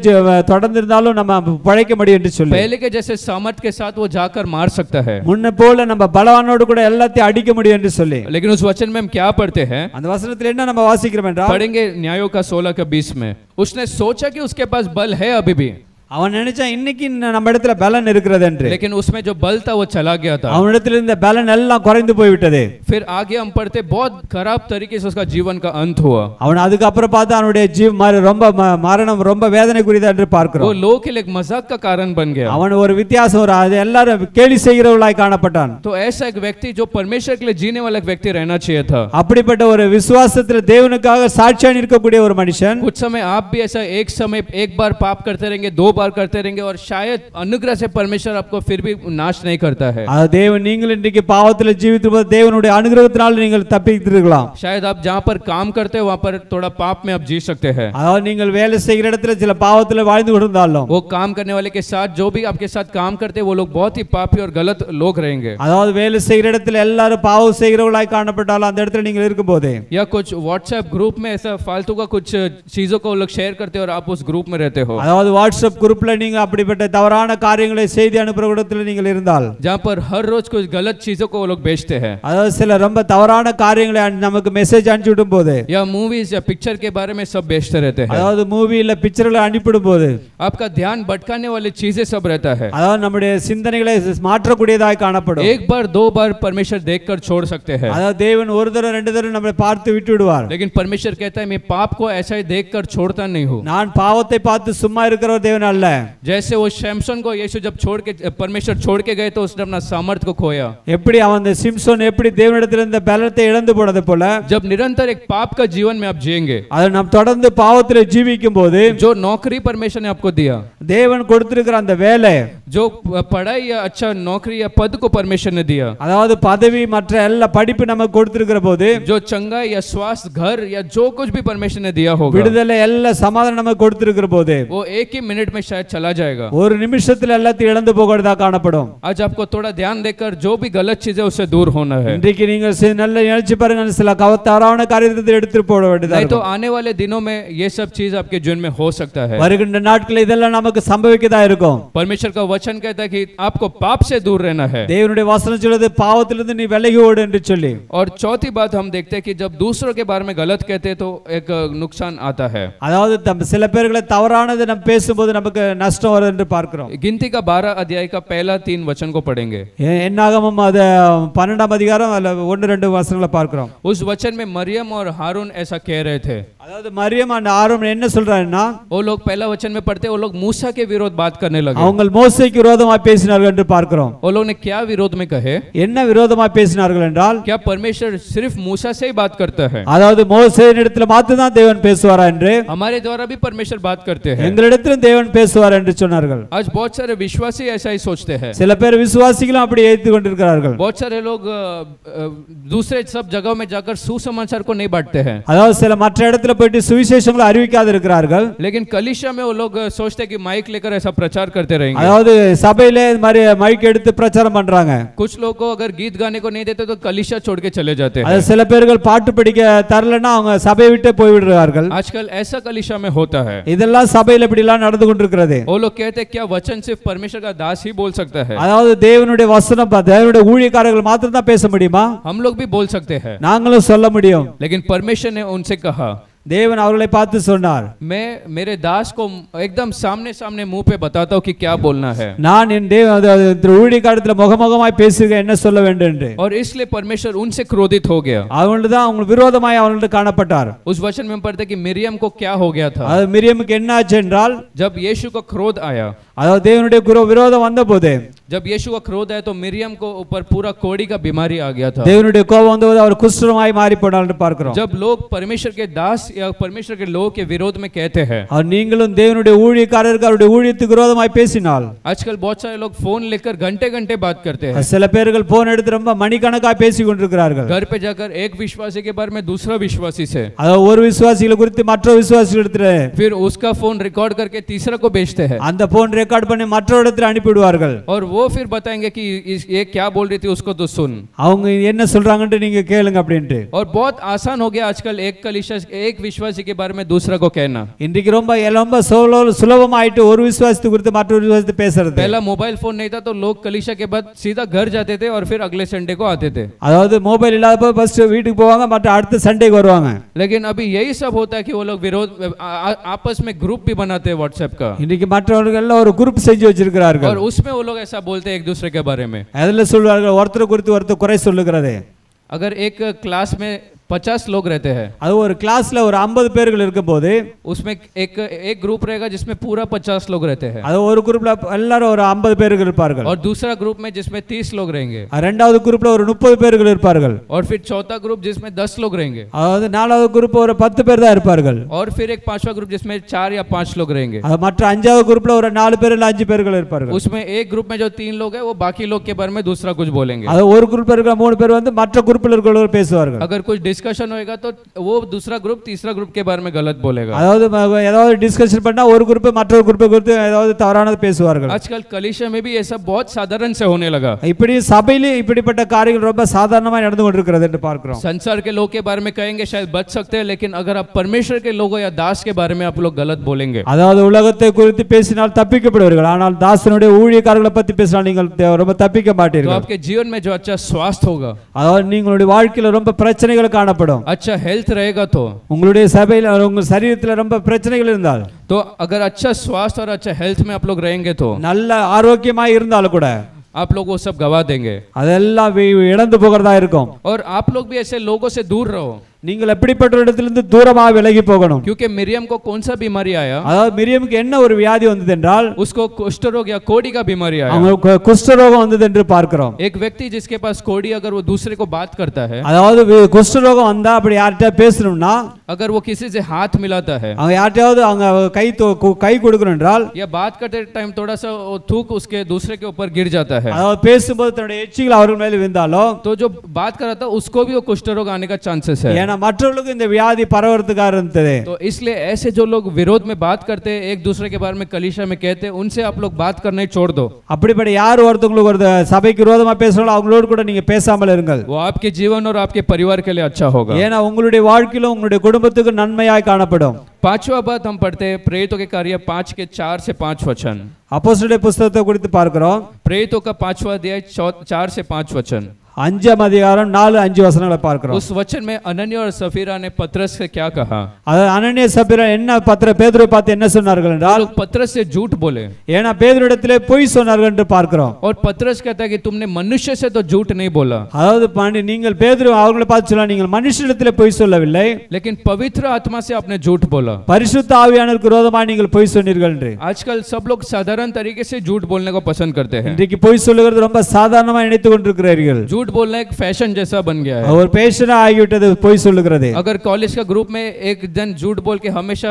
தொடர்ந்து இருந்தாலும் நம்ம பழைக்க முடியும் என்று சொல்லி पहले के जैसे सामर्थ के साथ वो जाकर मार सकता है. முன்ன போல நம்ம பலவானோடு கூட எல்லாத்தையும் அடிக்க முடியும் என்று சொல்லி. लेकिन उस वचन में हम क्या पढ़ते हैं? அந்த வசனத்தில் என்ன நம்ம வாசிக்கிறோம் என்றால் पढ़ेंगे न्यायों का 16 का 20 में उसने सोचा कि उसके पास बल है अभी भी, அவன் நினைச்சா இன்னைக்கு நம்ம இடத்துல பலன் இருக்கிறது என்று. लेकिन उसमें जो बल था वो चला गया था. அவனிடத்தில் இருந்த பலன் எல்லாம் குறைந்து போய் விட்டது. फिर आगे हम पढ़ते बहुत खराब तरीके से उसका जीवन का अंत हुआ. அவன் அதுக்கு அப்புறம் பார்த்தா அவனுடைய ரொம்ப மரணம் ரொம்ப வேதனைக்குரியதா என்று பார்க்கிறோம். वो लोग के लिए एक मजाक का कारण बन गया. அவன் ஒரு வித்தியாசம் ஒரு அது எல்லாரும் கேலி செய்கிறவளாய் காணப்பட்டான். तो ऐसा एक व्यक्ति जो परमेश्वर के लिए जीने वाला एक व्यक्ति रहना चाहिए था. அப்படிப்பட்ட ஒரு விசுவாசத்தில் தேவனுக்காக சாட்சியா நிற்கக்கூடிய ஒரு மனுஷன். कुछ समय आप भी ऐसा एक बार पाप करते रहेंगे, 2 बार करते रहेंगे और शायद अनुग्रह से परमेश्वर आपको फिर भी नाश नहीं करता है. அது தேவன் நீங்கள் இன்றைக்கு பாவத்தில் ஜீவித்திருப்பது தேவனுடைய அனுகிரகத்தினால் நீங்கள் தப்பித்திருக்கலாம். शायद आप जहां पर काम करते हो वहां पर थोड़ा पाप में आप जी सकते हैं. அதாவது நீங்கள் வேலை செய்கிற இடத்துல சில பாவத்தில் வாழ்ந்து கொண்டிருந்தாலும் वो काम करने वाले के साथ जो भी आपके साथ काम करते हैं वो लोग बहुत ही पापी और गलत लोग रहेंगे. அதாவது வேலை செய்கிற இடத்துல எல்லாரும் பாவம் செய்கிறவர்களாய் காணப்பட்டாலும் அந்த இடத்துல நீங்கள் இருக்கும்போது या कुछ WhatsApp ग्रुप में ऐसा फालतू का कुछ चीजों को लोग शेयर करते हो और आप उस ग्रुप में रहते हो. அதாவது வாட்ஸ்அப் குரூப்ல நீங்க அப்படிப்பட்ட தவறான காரியங்களை செய்தி அனுப்புற இடத்துல நீங்கள் இருந்தால், जहाँ पर हर रोज कुछ गलत चीजों को वो लोग बेचते हैं, அதாவது சில ரொம்ப தவறான காரியங்களை நமக்கு மெசேஜ் அனுப்பி விடும் போது, या मूवीज या पिक्चर के बारे में सब बेचते रहते हैं, அதாவது மூவில பிக்சர்களை அனுப்பிடும் போது आपका ध्यान भटकाने वाली चीजें सब रहता है, அதாவது நம்முடைய சிந்தனைகளை மாற்றக்கூடியதாய் காணப்படும். एक बार दो बार परमेश्वर देखकर छोड़ सकते हैं, அதாவது தேவன் ஒரு தடவை ரெண்டு தடவை நம்மை பார்த்து விட்டு விடுவார். लेकिन परमेश्वर कहता है मैं पाप को ऐसा ही देखकर छोड़ता नहीं हूँ. நான் பாவத்தை பார்த்து சும்மா இருக்கிற தேவன் அல்ல. जैसे वो शैमसन को यीशु जब छोड़ के परमेश्वर छोड़ के गए तो उसने अपना सामर्थ को खोया, எப்படி அவன் சிம்சோன் எப்படி தேவனிடத்தில் இருந்த பலத்தை இழந்து போனது போல, जब निरंतर एक पाप का जीवन में आप जिएंगे, அதை நாம் தொடர்ந்து பாவத்தில் ஜீவிக்கும் போது जो नौकरी परमेश्वर ने आपको दिया, தேவன் கொடுத்திருக்கிற அந்த வேலை, जो पढ़ाई या अच्छा नौकरी या पद को परमेश्वर ने दिया, அதாவது பதவி மற்ற எல்லா படிப்பு நமக்கு கொடுத்திருக்கிற போது, जो चंगाई या स्वास्थ्य घर या जो कुछ भी परमेश्वर ने दिया होगा, விடுதலை எல்லா சமாதானம் நமக்கு கொடுத்திருக்கிற போது वो एक ही मिनट में शायद चला जाएगा. ஒரு நிமிஷத்துல எல்லாத்தையும் இழந்து போகிறதா காணப்படும். आज आपको थोड़ा ध्यान देकर जो भी गलत चीजें उससे दूर होना है, இன்றைக்கு நீங்கள் நல்ல நினைச்சு பாருங்க, சில தவறான காரியத்தை எடுத்து போட வேண்டியதா नहीं तो இருக்கும். आने वाले दिनों में ये सब चीज आपके जीवन में हो सकता है. வருகின்ற நாட்களில் இதெல்லாம் நமக்கு சம்பவிக்கதா இருக்கும். परमेश्वर का वचन कहता है कि आपको पाप से दूर रहना है. தேவனுடைய வசனம் சொல்லுது பாவத்திலிருந்து நீ விலகி ஓடு என்று சொல்லி. और चौथी बात हम देखते हैं कि जब दूसरों के बारे में गलत कहते हैं तो एक नुकसान आता है. அதாவது சில பேர்களை தவறானது நம்ம பேசும்போது நமக்கு நஷ்டம் வருது என்று பார்க்கிறோம். गिनती का 12 अध्याय का पहला 3 वचन को पढ़ेंगे. என்னாகமம் அது 12ஆம் அதிகாரம் அதுல 1-2 வசனங்களை பார்க்கிறோம். उस वचन में मरियम और हारून ऐसा कह रहे थे. அதாவது மரியம் and ஆரோன் என்ன சொல்றாங்கன்னா, वो लोग पहला वचन में पढ़ते वो लोग मूसा के विरोध बात करने लगे. அவங்க மோசேக்கு விரோதமாக பேசினார்கள் என்று பார்க்கிறோம். वो लोग ने क्या विरोध में कहे? என்ன விரோதமாக பேசினார்கள் என்றால், क्या परमेश्वर सिर्फ मूसा से ही बात करता है? அதாவது மோசேயினிடத்தில் மாத்திரம் தான் தேவன் பேசுவாரா என்று, हमारे द्वारा भी परमेश्वर बात करते हैं. எங்களிடத்திலும் தேவன் பேசுவார் என்று சொன்னார்கள். आज बहुत सारे विश्वासी ऐसा ही सोचते हैं. சில பேர் விசுவாசிகளும் அப்படி ஏற்றுக் கொண்டிருக்கிறார்கள். बहुत सारे लोग दूसरे सब जगहों में जाकर सुसमाचार को नहीं बांटते हैं. அதாவது சில மற்ற இடத்துல போயிட்டு சுவிசேஷங்களை அறிவிக்காத இருக்கிறார்கள். लेकिन कलीसिया में वो लोग सोचते हैं कि माइक लेकर ऐसा प्रचार करते रहेंगे. அதாவது சபையிலே இந்த மாதிரி மைக் எடுத்து பிரச்சாரம் பண்றாங்க. कुछ लोगों को अगर गीत गाने को नहीं देते तो कलीसिया छोड़ के चले जाते हैं. அது சில பேர்கள் பாட்டு படிக்க தரலனா அவங்க சபையை விட்டு போய் விடுறார்கள். आजकल ऐसा कलीसिया में होता है. இதெல்லாம் சபையில இப்படி எல்லாம் நடந்து கொண்டிருக்கிறது. वो लोग कहते हैं क्या वचन सिर्फ परमेश्वर का दास ही बोल सकता है? அதாவது தேவனுடைய வசனம் தேவனுடைய ஊழியக்காரர்கள் மாத்திரம் தான் பேச முடியுமா? हम लोग भी बोल सकते हैं, நாங்களும் சொல்ல முடியும். लेकिन परमेश्वर ने उनसे कहा, தேவன் அவர்களை பார்த்து சொன்னார், मैं मेरे दास को एकदम सामने सामने मुंह पे बताता हूँ कि क्या बोलना है. நான் என் ஊழியக்காரத்தில் முகமுகமாய் பேசுக என்ன சொல்ல வேண்டும் என்று. और इसलिए परमेश्वर उनसे क्रोधित हो गया. அவங்கள தான் அவங்க விரோதமாய் அவங்கள்ட்ட காணப்பட்டார். उस वचन में पढ़ते कि मिरियम को क्या हो गया था? அது மிரியமுக்கு என்ன ஆச்சு என்றால், जब यीशु को क्रोध आया, அதாவது தேவனுடைய விரோதம் வந்தபோது, जब यीशु का क्रोध आया तो मिरियम को ऊपर पूरा कोड़ी का बीमारी आ गया था. தேவனுடைய கோபம் வந்தபோது அவர் குஷ்டரோகமாய் மாறி போனார் என்று பார்க்கிறோம். जब लोग परमेश्वर के दास या परमेश्वर के लोगों के विरोध में कहते हैं, और நீங்களும் தேவனுடைய ஊழியக்காரர்கள் அவருடைய ஊழியத்துக்கு விரோதமாய் பேசினால், आजकल बहुत सारे लोग फोन लेकर घंटे घंटे बात करते हैं. சில பேர்கள் போன் எடுத்து ரொம்ப மணிக்கணக்காக பேசிக் கொண்டிருக்கிறார்கள். घर पे जाकर एक विश्वासी के बारे में दूसरा विश्वासी से, அதாவது ஒரு விசுவாசிகளை குறித்து மற்றொரு விசுவாசிகள் இடத்துல, फिर उसका फोन रिकॉर्ड करके तीसरा को बेचते हैं. அந்த போன் ரெக்கார்ட் பண்ணி மற்றொரு இடத்துல அனுப்பிடுவார்கள். और वो फिर बताएंगे कि ये क्या बोल रही थी उसको तो सुन. அவங்க என்ன சொல்றாங்கன்னு நீங்க கேளுங்க அப்படின்ட்டு. और बहुत आसान हो गया आजकल एक विश्वासी के बारे में दूसरा को कहना. இன்றைக்கு ரொம்ப சுலபமாயிட்டு ஒரு விசுவாசத்தை குறித்து மற்றொரு விசுவாசத்தை பேசுறது. पहला मोबाइल फोन नहीं था तो लोग कलीसिया के बाद सीधा घर जाते थे और फिर अगले संडे को आते थे. அதாவது மொபைல் இல்லாதப்ப ஃபர்ஸ்ட் வீட்டுக்கு போவாங்க, மற்ற அடுத்த சண்டேக்கு வருவாங்க. लेकिन अभी यही सब होता है कि वो लोग विरोध आपस में ग्रुप भी बनाते हैं व्हाट्सएप का. இன்னைக்கு மற்றவர்கள் ஒரு குரூப் செஞ்சு வச்சிருக்கிறார்கள். और उसमें वो लोग ऐसा बोलते हैं एक दूसरे के बारे में. அதுல சொல்வார்கள் ஒருத்தர் குறித்து ஒருத்தர் குறை சொல்லுகிறது. अगर एक क्लास में 50 लोग रहते हैं, அது ஒரு கிளாஸ்ல ஒரு 50 பேர்கள் இருக்கும்போது उसमें एक ग्रुप रहेगा जिसमें पूरा 50 लोग रहते हैं. அது ஒரு குரூப்ல எல்லாரும் ஒரு 50 பேர்கள் இருப்பார்கள். और दूसरा ग्रुप में जिसमें 30 लोग रहेंगे. இரண்டாவது குரூப்ல ஒரு 30 பேர்கள் இருப்பார்கள். और फिर चौथा ग्रुप जिसमें 10 लोग रहेंगे. அதாவது நாலாவது குரூப் ஒரு 10 பேர் தான் இருப்பார்கள். और फिर एक पांचवा ग्रुप जिसमें 4 या 5 लोग रहेंगे. மற்ற அஞ்சாவது குரூப்ல ஒரு 4 பேர் இல்ல 5 பேர்கள் இருப்பார்கள். उसमें एक ग्रुप में जो 3 लोग हैं वो बाकी लोग के बारे में दूसरा कुछ बोलेंगे. அது ஒரு குரூப்ல இருக்கிற 3 பேர் வந்து மற்ற குரூப்ல இருக்கிறவங்க பேசுவார்கள். अगर कुछ डिस्कशन होएगा तो वो दूसरा ग्रुप तीसरा ग्रुप के बारे में गलत बोलेगा। அதாவது ஏதாவது டிஸ்கஷன் பண்ணா ஒரு குரூப் மற்றொரு குரூப்பை குறித்து ஏதாவது தவறானது பேசுவார்கள். आजकल कलीसिया में भी ये सब बहुत साधारण से होने लगा। இப்படி சபையிலே இப்படிப்பட்ட காரியங்கள் ரொம்ப சாதாரணமாக நடந்து கொண்டிருக்கிறது என்று பார்க்கிறோம். संसार के लोग के बारे में कहेंगे शायद बच सकते हैं, लेकिन अगर आप परमेश्वर के लोगों या दास के बारे में आप लोग गलत बोलेंगे, அதாவது உலகத்தை குறித்து பேசினால் தப்பிக்கப்படுவீர்கள், ஆனால் தாசனுடைய ஊழியக்காரர்களை பத்தி பேசினால் நீங்கள் ரொம்ப தப்பிக்க तो மாட்டீர்கள். आपके जीवन में जो अच्छा स्वास्थ्य होगा, அதாவது நீங்களுடைய வாழ்க்கையில ரொம்ப பிரச்சனைகள் காணப்படும். अच्छा हेल्थ रहेगा, तो உங்களுடைய சபையில உங்க சரீரத்தில் ரொம்ப பிரச்சனைகள் இருந்தால், तो अगर अच्छा स्वास्थ्य और अच्छा हेल्थ में आप लोग रहेंगे तो நல்ல ஆரோக்கியமாக இருந்தாலும் கூட आप लोग वो सब गवा देंगे அதெல்லாம் இழந்து போகிறதா இருக்கும். और आप लोग भी ऐसे लोगों से दूर रहो, நீங்கள் எப்படிப்பட்ட இடத்திலிருந்து தூரமாக விலகி போகணும். क्योंकि मिरियम को कौन सा बीमारी आया, அதாவது மிரியமுக்கு என்ன ஒரு வியாதி வந்தது என்றால் उसको कुष्ठ रोग या कोड़ी का बीमारी आया। அவங்களுக்கு குஷ்டரோகம் வந்தது என்று பார்க்கிறோம். एक व्यक्ति जिसके पास कोड़ी, अगर वो दूसरे को बात करता है, அதாவது குஷ்டரோகம் வந்தா அப்படி யார்கிட்ட பேசணும்னா, अगर वो किसी से हाथ मिलाता है அவங்க யார்கிட்டயாவது அவங்க கை கொடுக்கணும் என்றால், या बात करते टाइम थोड़ा सा वो थूक उसके दूसरे के ऊपर गिर जाता है, அதாவது பேசும்போது தன்னுடைய எச்சிகள் அவர்கள் மேல விழுந்தாலோ, तो जो बात कर रहा था उसको भी वो कुष्ठ रोग आने का चांसेस है। ஏன்னா மற்றவர்களுக்கு இந்த வியாதி பரவறதுக்காக இருந்தது. तो इसलिए ऐसे जो लोग विरोध में बात करते हैं, एक दूसरे के बारे में कलीसिया में कहते हैं, उनसे आप लोग बात करना ही छोड़ दो। அப்படிப்பட்ட யார் ஒருத்தங்களுக்கு ஒரு சபைக்கு விரோதமா பேசுறாங்களோ அவங்களோட கூட நீங்க பேசாமல் இருங்கள். वो आपके जीवन और आपके परिवार के लिए अच्छा होगा। ஏன்னா உங்களுடைய வாழ்க்கையில உங்களுடைய குடும்பத்துக்கு நன்மையாய் காணப்படும். पांचवा बात हम पढ़ते हैं प्रेरितों के कार्य 5 के 4 से 5 वचन। அப்போஸ்தலருடைய புத்தகத்தை குறித்து பார்க்கிறோம். प्रेरितों का 5वां अध्याय 4 से 5 वचन। 5ஆம் அதிகாரம் 4-5 வசனங்களை பார்க்கிறோம். उस वचन में अनन्या और सफीरा ने पतरस से क्या कहा? அனனியா சபீரா என்ன பேதுருவை பார்த்து என்ன சொன்னார்கள் என்றால், पतरस से झूठ बोले, ஏன்னா பேதுருவிடத்திலே பொய் சொன்னார்கள் என்று பார்க்கிறோம். और पतरस कहता है कि तुमने मनुष्य से तो झूठ नहीं बोला, அதாவது நீங்கள் பேதுரு அவர்களை பார்த்து சொல்லலாம், நீங்கள் மனுஷனிடத்திலே பொய் சொல்லவில்லை, लेकिन पवित्र आत्मा से आपने झूठ बोला। பரிசுத்த ஆவியானவருக்கு விரோதமாக நீங்கள் பொய் சொன்னீர்கள் என்று. आजकल सब लोग साधारण तरीके से झूठ बोलने को पसंद करते हैं। இன்றைக்கு பொய் சொல்லுகிறது ரொம்ப சாதாரணமாக நினைத்துக் கொண்டிருக்கிறீர்கள். झूठ बोलना एक फैशन जैसा बन गया है। ஒரு பேஷனா ஆகிவிட்டது பொய் சொல்லுகிறது. अगर कॉलेज का ग्रुप में एक जन झूठ बोल के हमेशा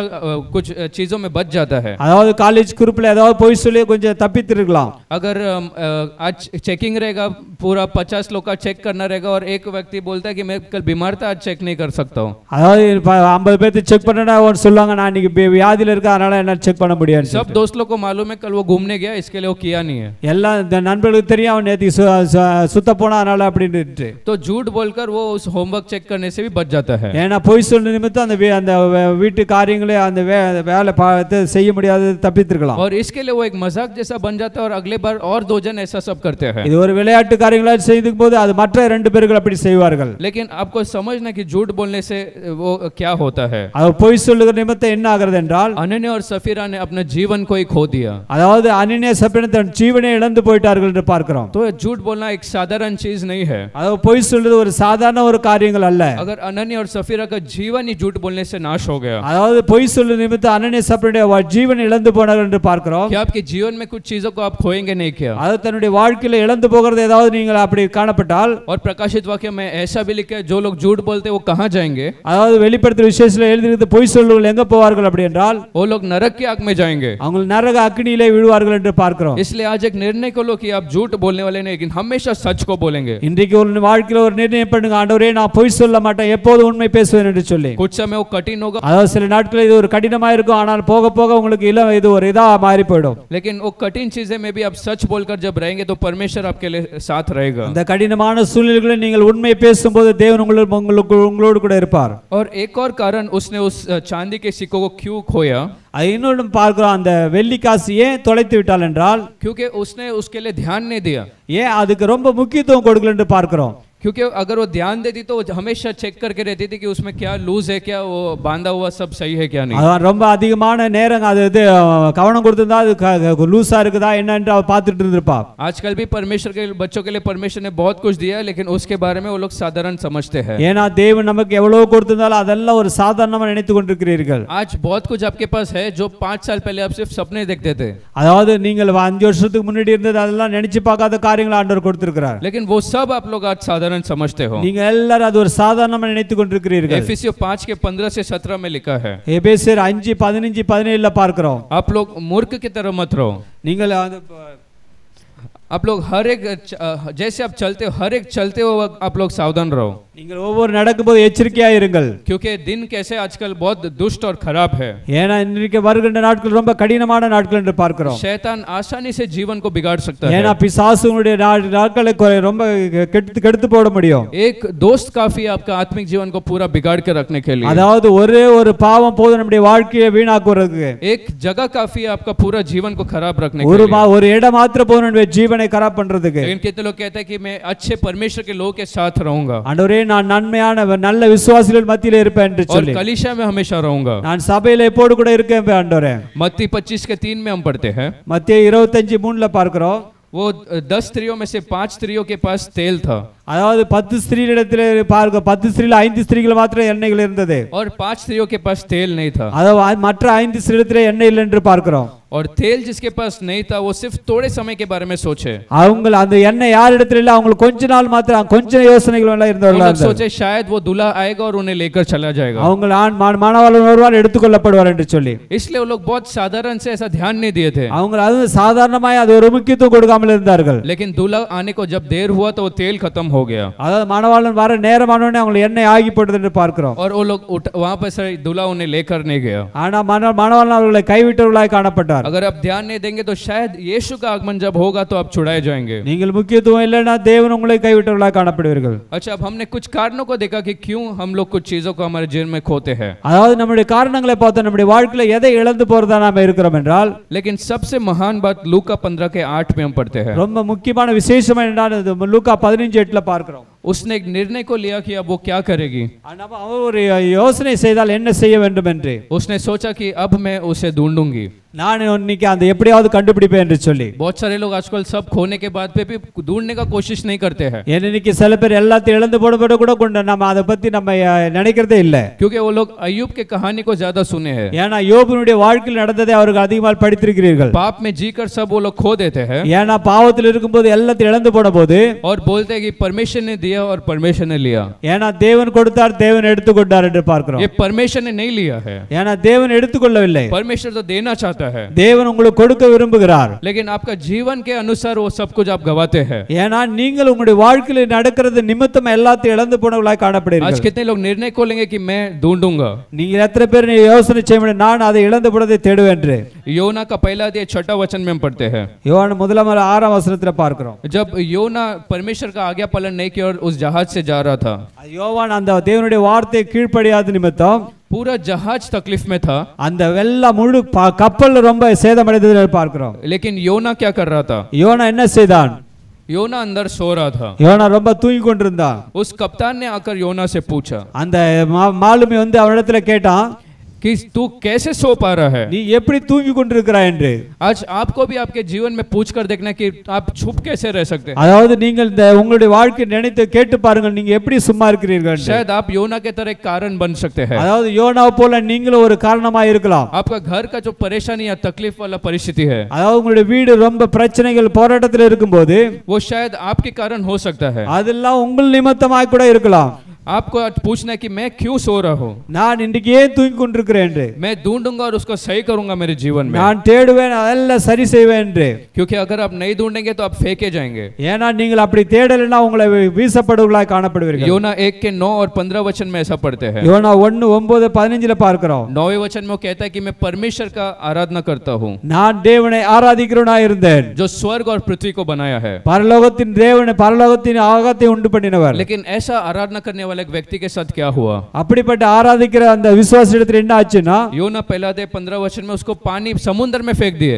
कुछ चीजों में बच जाता है, அதாவது காலேஜ் குரூப்ல ஏதாவது பொய் சொல்லி கொஞ்சம் தப்பித்திருக்கலாம். अगर आज चेकिंग रहेगा, पूरा 50 लोग का चेक करना रहेगा, और एक व्यक्ति बोलता है कि मैं कल बीमार था, आज चेक नहीं कर सकता हूँ, அதாவது 50 பேர்த்து செக் பண்ணனா அவர் சொல்லுவாங்க நான் இன்னைக்கு வியாதியில இருக்க அதனால என்ன செக் பண்ண முடியாது. सब दोस्त लोग को मालूम है कल वो घूमने गया, इसके लिए वो किया नहीं है। எல்லாம் நண்பர்களுக்கு தெரியும் அவன் நேத்து சுத்த போனா அதனால அப்படின்னு. तो झूठ बोलकर वो उस होमवर्क चेक करने से भी बच जाता है। ஏன்னா பொய் சொல்ற நிமித்தம் அந்த வீட்டு காரியங்களே அந்த வேலை பார்த்து செய்ய முடியாது தப்பித்திருக்கலாம். और इसके लिए वो एक मजाक जैसा बन जाता है, और अगले बार और 2 जन ऐसा सब करते हैं। இது ஒரு விளையாட்டு காரியங்களா செய்யும் போது அது மற்ற 2 பேர்கள் அப்படி செய்வார்கள். लेकिन आपको समझना कि झूठ बोलने से वो क्या होता है। அது பொய் சொல்லுகிற நிமித்தம் என்ன ஆகிறது என்றால், अनन्या और सफीरा ने अपने जीवन को ही खो दिया। அதாவது அனனியா சபீரா தன் ஜீவனை இழந்து போய்ட்டார்கள் என்று பார்க்கிறோம். तो झूठ बोलना एक साधारण चीज नहीं है। அது பொய் சொல்றது ஒரு சாதாரண ஒரு காரியங்கள் அல்ல. अगर अनन्या और सफीरा का जीवन ही झूठ बोलने से नाश हो गया, அதாவது பொய் சொல்ற நிமித்தம் அனனியா சபீரா ஜீவனை இழந்து போனார்கள் என்று பார்க்கிறோம். क्या आपके जीवन में कुछ चीजों को आप खोएंगे नहीं क्या? அது தன்னுடைய வாழ்க்கையில இழந்து போகிறது ஏதாவது நீங்கள் அப்படி காணப்பட்டால், और प्रकाशित वाक्य में ऐसा भी लिखा है जो लोग झूठ बोलते हैं वो कहां जाएंगे? அதாவது வெளிப்படுத்துற விசேஷத்துல எழுதியிருக்கு பொய் சொல்றவர்கள் எங்க போவார்கள் அப்படி என்றால், वो लोग नरक की आग में जाएंगे, அவங்க நரக அக்னியிலே விழுவார்கள் என்று பார்க்கிறோம். इसलिए आज एक निर्णय कर लो कि आप झूठ बोलने वाले नहीं, लेकिन हमेशा सच को बोलेंगे। இன்றைக்கு ஒரு வாழ்க்கையில ஒரு நிர்ணயம் பண்ணுங்க, ஆண்டவரே நான் பொய் சொல்ல மாட்டேன், எப்போதும் உண்மை பேசுவேன் என்று சொல்லி. कुछ समय वो कठिन होगा, அதாவது சில நாட்கள் இது ஒரு கடினமா இருக்கும், ஆனால் போக போக உங்களுக்கு இது ஒரு இதா மாறி போய்டும். लेकिन वो कठिन चीजें में भी आप सच बोलकर जब रहेंगे तो परमेश्वर आपके लिए साथ रहेगा। அந்த கடினமான சூழ்நிலைகளில் நீங்கள் உண்மை பேசும்போது தேவன் உங்களோடு கூட இருப்பார். और एक और कारण उसने उस चांदी के सिक्कों को क्यों खोया? இன்னொன்று பார்க்கிறோம், அந்த வெள்ளி காசு ஏன் தொலைத்து விட்டால் என்றால், क्योंकि उसने उसके लिए ध्यान नहीं दिया। ஏன் அதுக்கு ரொம்ப முக்கியத்துவம் கொடுக்கல என்று பார்க்கிறோம். क्योंकि अगर वो ध्यान देती तो वो हमेशा चेक करके रहती थी कि उसमें क्या लूज है, क्या वो बांधा हुआ सब सही है क्या नहीं। ரொம்ப அதிகமான நேரம் அது கவனம் கொடுத்திருந்தா அது லூசா இருக்குதா என்னன்னு அவ பார்த்துட்டு இருந்திருப்பா. आजकल भी परमेश्वर के बच्चों के लिए परमेश्वर ने बहुत कुछ दिया है, लेकिन उसके बारे में वो लोग साधारण समझते हैं। ஏனா தேவன் நமக்கு எவ்வளவு கொடுத்திருந்தாலும் அதெல்லாம் ஒரு சாதாரணமா நினைத்து கொண்டிருக்கிறீர்கள். आज बहुत कुछ आपके पास है जो 5 साल पहले आप सिर्फ सपने देखते थे। அதாவது நீங்கள் 5 வருஷத்துக்கு முன்னாடி இருந்தது அதெல்லாம் நினைச்சு பார்க்காத காரியங்களை ஆண்டவர் கொடுத்திருக்கிறார். लेकिन वो सब आप लोग आज साधारण समझते हो। நீங்க எல்லாரும் அது ஒரு சாதாரணமா நினைத்து கொண்டிருக்கிறீர்கள். एफिसियों 5 के 15 से 17 में लिखा है। எபேசியர் 5:15-17ல பார்க்கிறோம். आप लोग मूर्ख की तरह मत रहो। நீங்கள் आप लोग हर एक जैसे आप चलते हो हर एक चलते हो आप लोग सावधान रहो। நீங்கள் ஒவ்வொரு நடக்கும்போது எச்சரிக்கையாக இருங்கள். क्योंकि दिन कैसे आजकल बहुत दुष्ट और खराब है. ஏனா இன்றைக்கு வருகின்ற நாட்கள் ரொம்ப கடினமான நாட்கள் என்று பார்க்கிறோம். शैतान आसानी से जीवन को बिगाड़ सकता है. ஏனா பிசாசுனுடைய நாட்களை ரொம்ப கெடுத்து போட முடியும். एक दोस्त काफी आपका आत्मिक जीवन को पूरा बिगाड़ के रखने के लिए. அதாவது ஒரே ஒரு பாவம் போதும் நம்முடைய வாழ்க்கையை வீணாக்குறதுக்கு. एक जगह काफी आपका पूरा जीवन को खराब रखने के लिए. ஒரு இடம் மாத்திரம் போதும் நம்முடைய ஜீவனை खराब பண்றதுக்கு. लेकिन कितने लोग कहते हैं कि मैं अच्छे परमेश्वर के लोगों के साथ रहूंगा. ஆண்டவரே நான் நன்மையான நல்ல விசுவாசிகள் மத்தியிலே இருப்பேன் என்று சொல்லி. और कलीसिया में हमेशा रहूंगा. நான் சபையிலே எப்போது கூட இருக்கேன் ஆண்டவரே. मत्ती 25 के 3 में हम पढ़ते हैं. மத்தேயு 25:3ல பார்க்கிறோம். वो 10 स्त्रियों में से 5 स्त्रियों के पास तेल था. அதாவது 10 ஸ்திரீகளிடத்திலே பார்க்க 10 ஸ்திரீல 5 ஸ்திரீகள் மாத்திரம் எண்ணெய்கள் இருந்தது. और 5 स्त्रियों के पास तेल नहीं था. அதாவது மற்ற 5 ஸ்திரீகளிடத்திலே எண்ணெய் இல்லை என்று பார்க்கிறோம். और तेल जिसके पास नहीं था वो सिर्फ थोड़े समय के बारे में सोचे. அவங்க அந்த எண்ணெய் யார் இடத்துல இல்ல அவங்க கொஞ்ச நாள் மாத்திரம் கொஞ்சம் யோசனைகள் எல்லாம் இருந்தவர்கள். सोचे शायद वो दूल्हा आएगा और उन्हें लेकर चला जाएगा. அவங்க மணவாளன் வருவார் எடுத்துக்கொள்ளப்படுவார் என்று சொல்லி. इसलिए वो लोग बहुत साधारण से ऐसा ध्यान नहीं दिए थे. அவங்க அது சாதாரணமாய் அது ஒரு முக்கியத்துவம் கொடுக்காமல் இருந்தார்கள். लेकिन दूल्हा आने को जब देर हुआ तो वो तेल खत्म हो गया. அதாவது மணவாளன் வர நேரமானோனே அவங்க எண்ணெய் ஆகி போட்டது என்று பார்க்கிறோம். और वो लोग वहां पर से दूल्हा उन्हें लेकर नहीं गया. ஆனா மணவாளன் அவர்களை கைவிட்டவர்களாய் காணப்பட்டார். अगर आप ध्यान नहीं देंगे तो शायद यीशु का आगमन जब होगा तो आप छुड़ाए जाएंगे. நீங்கள் முக்கியத்துவம் இல்லனா தேவன் உங்களை கைவிட்டவர்களாய் காணப்படுவீர்கள். अच्छा, अब हमने कुछ कारणों को देखा कि क्यों हम लोग कुछ चीजों को हमारे जीवन में खोते हैं. அதாவது நம்முடைய காரணங்களை பார்த்தா நம்முடைய வாழ்க்கையில எதை இழந்து போறதா நாம இருக்கிறோம் என்றால். लेकिन सबसे महान बात लूका 15 के 8 में हम पढ़ते हैं. ரொம்ப முக்கியமான விசேஷம் என்னன்னா லூக்கா 15:8ல பார்க்கிறோம். उसने एक निर्णय को लिया कि अब वो क्या करेगी. அவர் ஒரு யோசனை செய்தால் என்ன செய்ய வேண்டும் என்று. उसने सोचा कि अब मैं उसे ढूंढूंगी. நான் இன்னைக்கு அந்த எப்படியாவது கண்டுபிடிப்பேன் என்று சொல்லி. बहुत सारे लोग आजकल सब खोने के बाद भी ढूंढने का कोशिश नहीं करते हैं. இன்னைக்கு சில பேர் எல்லாத்தையும் இழந்து போட கூட நம்ம அதை பத்தி நம்ம நினைக்கிறதே இல்ல. क्योंकि वो लोग अय्यूब के कहानी को ज्यादा सुने हैं. ஏனா யோபுனுடைய வாழ்க்கையில் நடந்ததை அவர்கள் அதிகமாக படித்திருக்கிறீர்கள். पाप में जीकर सब वो लोग खो देते हैं. ஏனா பாவத்தில் இருக்கும்போது எல்லாத்தையும் இழந்து போடும்போது और बोलते हैं कि परमेश्वर ने दिया और परमेश्वर ने लिया. ஏனா தேவன் கொடுத்தார் தேவன் எடுத்துக்கொண்டார் என்று பார்க்கிறோம். ये परमेश्वर ने नहीं लिया है. ஏனா தேவன் எடுத்துக்கொள்ளவில்லை. परमेश्वर तो देना चाहता है. தேவன் உங்களுக்கு கொடுக்க விரும்புகிறார். लेकिन आपका जीवन के अनुसार वो सब कुछ आप गवाते हैं. ஏனா நீங்கள் உங்களுடைய வாழ்க்கையில் நடக்கிறது நிமித்தம் எல்லாத்தையும் இழந்து போனவர்களாய் காணப்படுகிறீர்கள். आज कितने लोग निर्णय को लेंगे कि मैं ढूंढूंगा. நீங்கள் எத்தனை பேர் யோசனை செய்ய நான் அதை இழந்து போனதை தேடுவேன் என்று. योना का पहला अध्याय 6 वचन में हम पढ़ते हैं. யோவான் 1:6 வசனத்தில் பார்க்கிறோம். जब योना परमेश्वर का आज्ञा पालन नहीं किया और उस जहाज से जा रहा था. யோவான் அந்த தேவனுடைய வார்த்தையை கீழ்ப்படியாத நிமித்தம் पूरा जहाज तकलीफ में था. அந்த வெள்ளம் முழு கப்பல் ரொம்ப சேதமடைந்ததை பார்க்கிறோம். लेकिन योना क्या कर रहा था. யோனா என்ன செய்தான். योना अंदर सो रहा था. யோனா ரொம்ப தூங்கி கொண்டிருந்தான். उस कप्तान ने आकर योना से पूछा. அந்த மாலுமி வந்து அவனிடத்துல கேட்டான் कि तू कैसे सो पा रहा है. நீ எப்படி தூங்கி கொண்டிருக்கிறாய் என்று. आज आपको भी आपके जीवन में पूछकर देखना कि आप चुप कैसे रह सकते हैं. அதாவது நீங்கள் உங்களுடைய வாழ்க்கை நினைத்து கேட்டு பாருங்கள் நீங்க எப்படி சும்மா இருக்கிறீர்கள். शायद आप योना के तरह एक कारण बन सकते हैं. அதாவது யோனாவை போல நீங்களும் ஒரு காரணமா இருக்கலாம். आपका घर का जो परेशानी या तकलीफ वाला परिस्थिति है. அதாவது உங்களுடைய வீடு ரொம்ப பிரச்சனைகள் போராட்டத்தில் இருக்கும்போது वो शायद आपके कारण हो सकता है. அதெல்லாம் உங்கள் நிமித்தமாய் கூட இருக்கலாம். आपको आज पूछना है कि मैं क्यों सो रहा हूँ. நான் இன்றைக்கு ஏன் தூங்கி கொண்டிருக்கிறேன் என்று. मैं ढूंढूंगा और उसको सही करूंगा मेरे जीवन में. நான் தேடுவேன் அதெல்லாம் சரி செய்வேன் என்று. क्योंकि अगर आप नहीं ढूंढेंगे तो आप फेंके जाएंगे. ஏனா நீங்கள் அப்படி தேடலைனா உங்களை வீசப்படுவர்களாய் காணப்படுவீர்கள். योना 1 के 9 और 15 वचन में ऐसा पढ़ते हैं. யோனா 1:9-15 பார்க்கிறோம். 9वें वचन में वो कहता है कि मैं परमेश्वर का आराधना करता हूँ. நான் தேவனை ஆராதிக்கிறவனாய் இருந்தேன். जो स्वर्ग और पृथ्वी को बनाया है. பரலோகத்தின் தேவனை பரலோகத்தின் ஆகாயத்தை உண்டு பண்ணினவர். लेकिन ऐसा आराधना करने वाले एक व्यक्ति के साथ क्या हुआ. அப்படிப்பட்ட ஆராதிக்கிற அந்த விசுவாசியிடத்தில் என்ன ஆச்சுன்னா योना पहला अध्याय 15 वचन में उसको पानी समुद्र में फेंक दिए.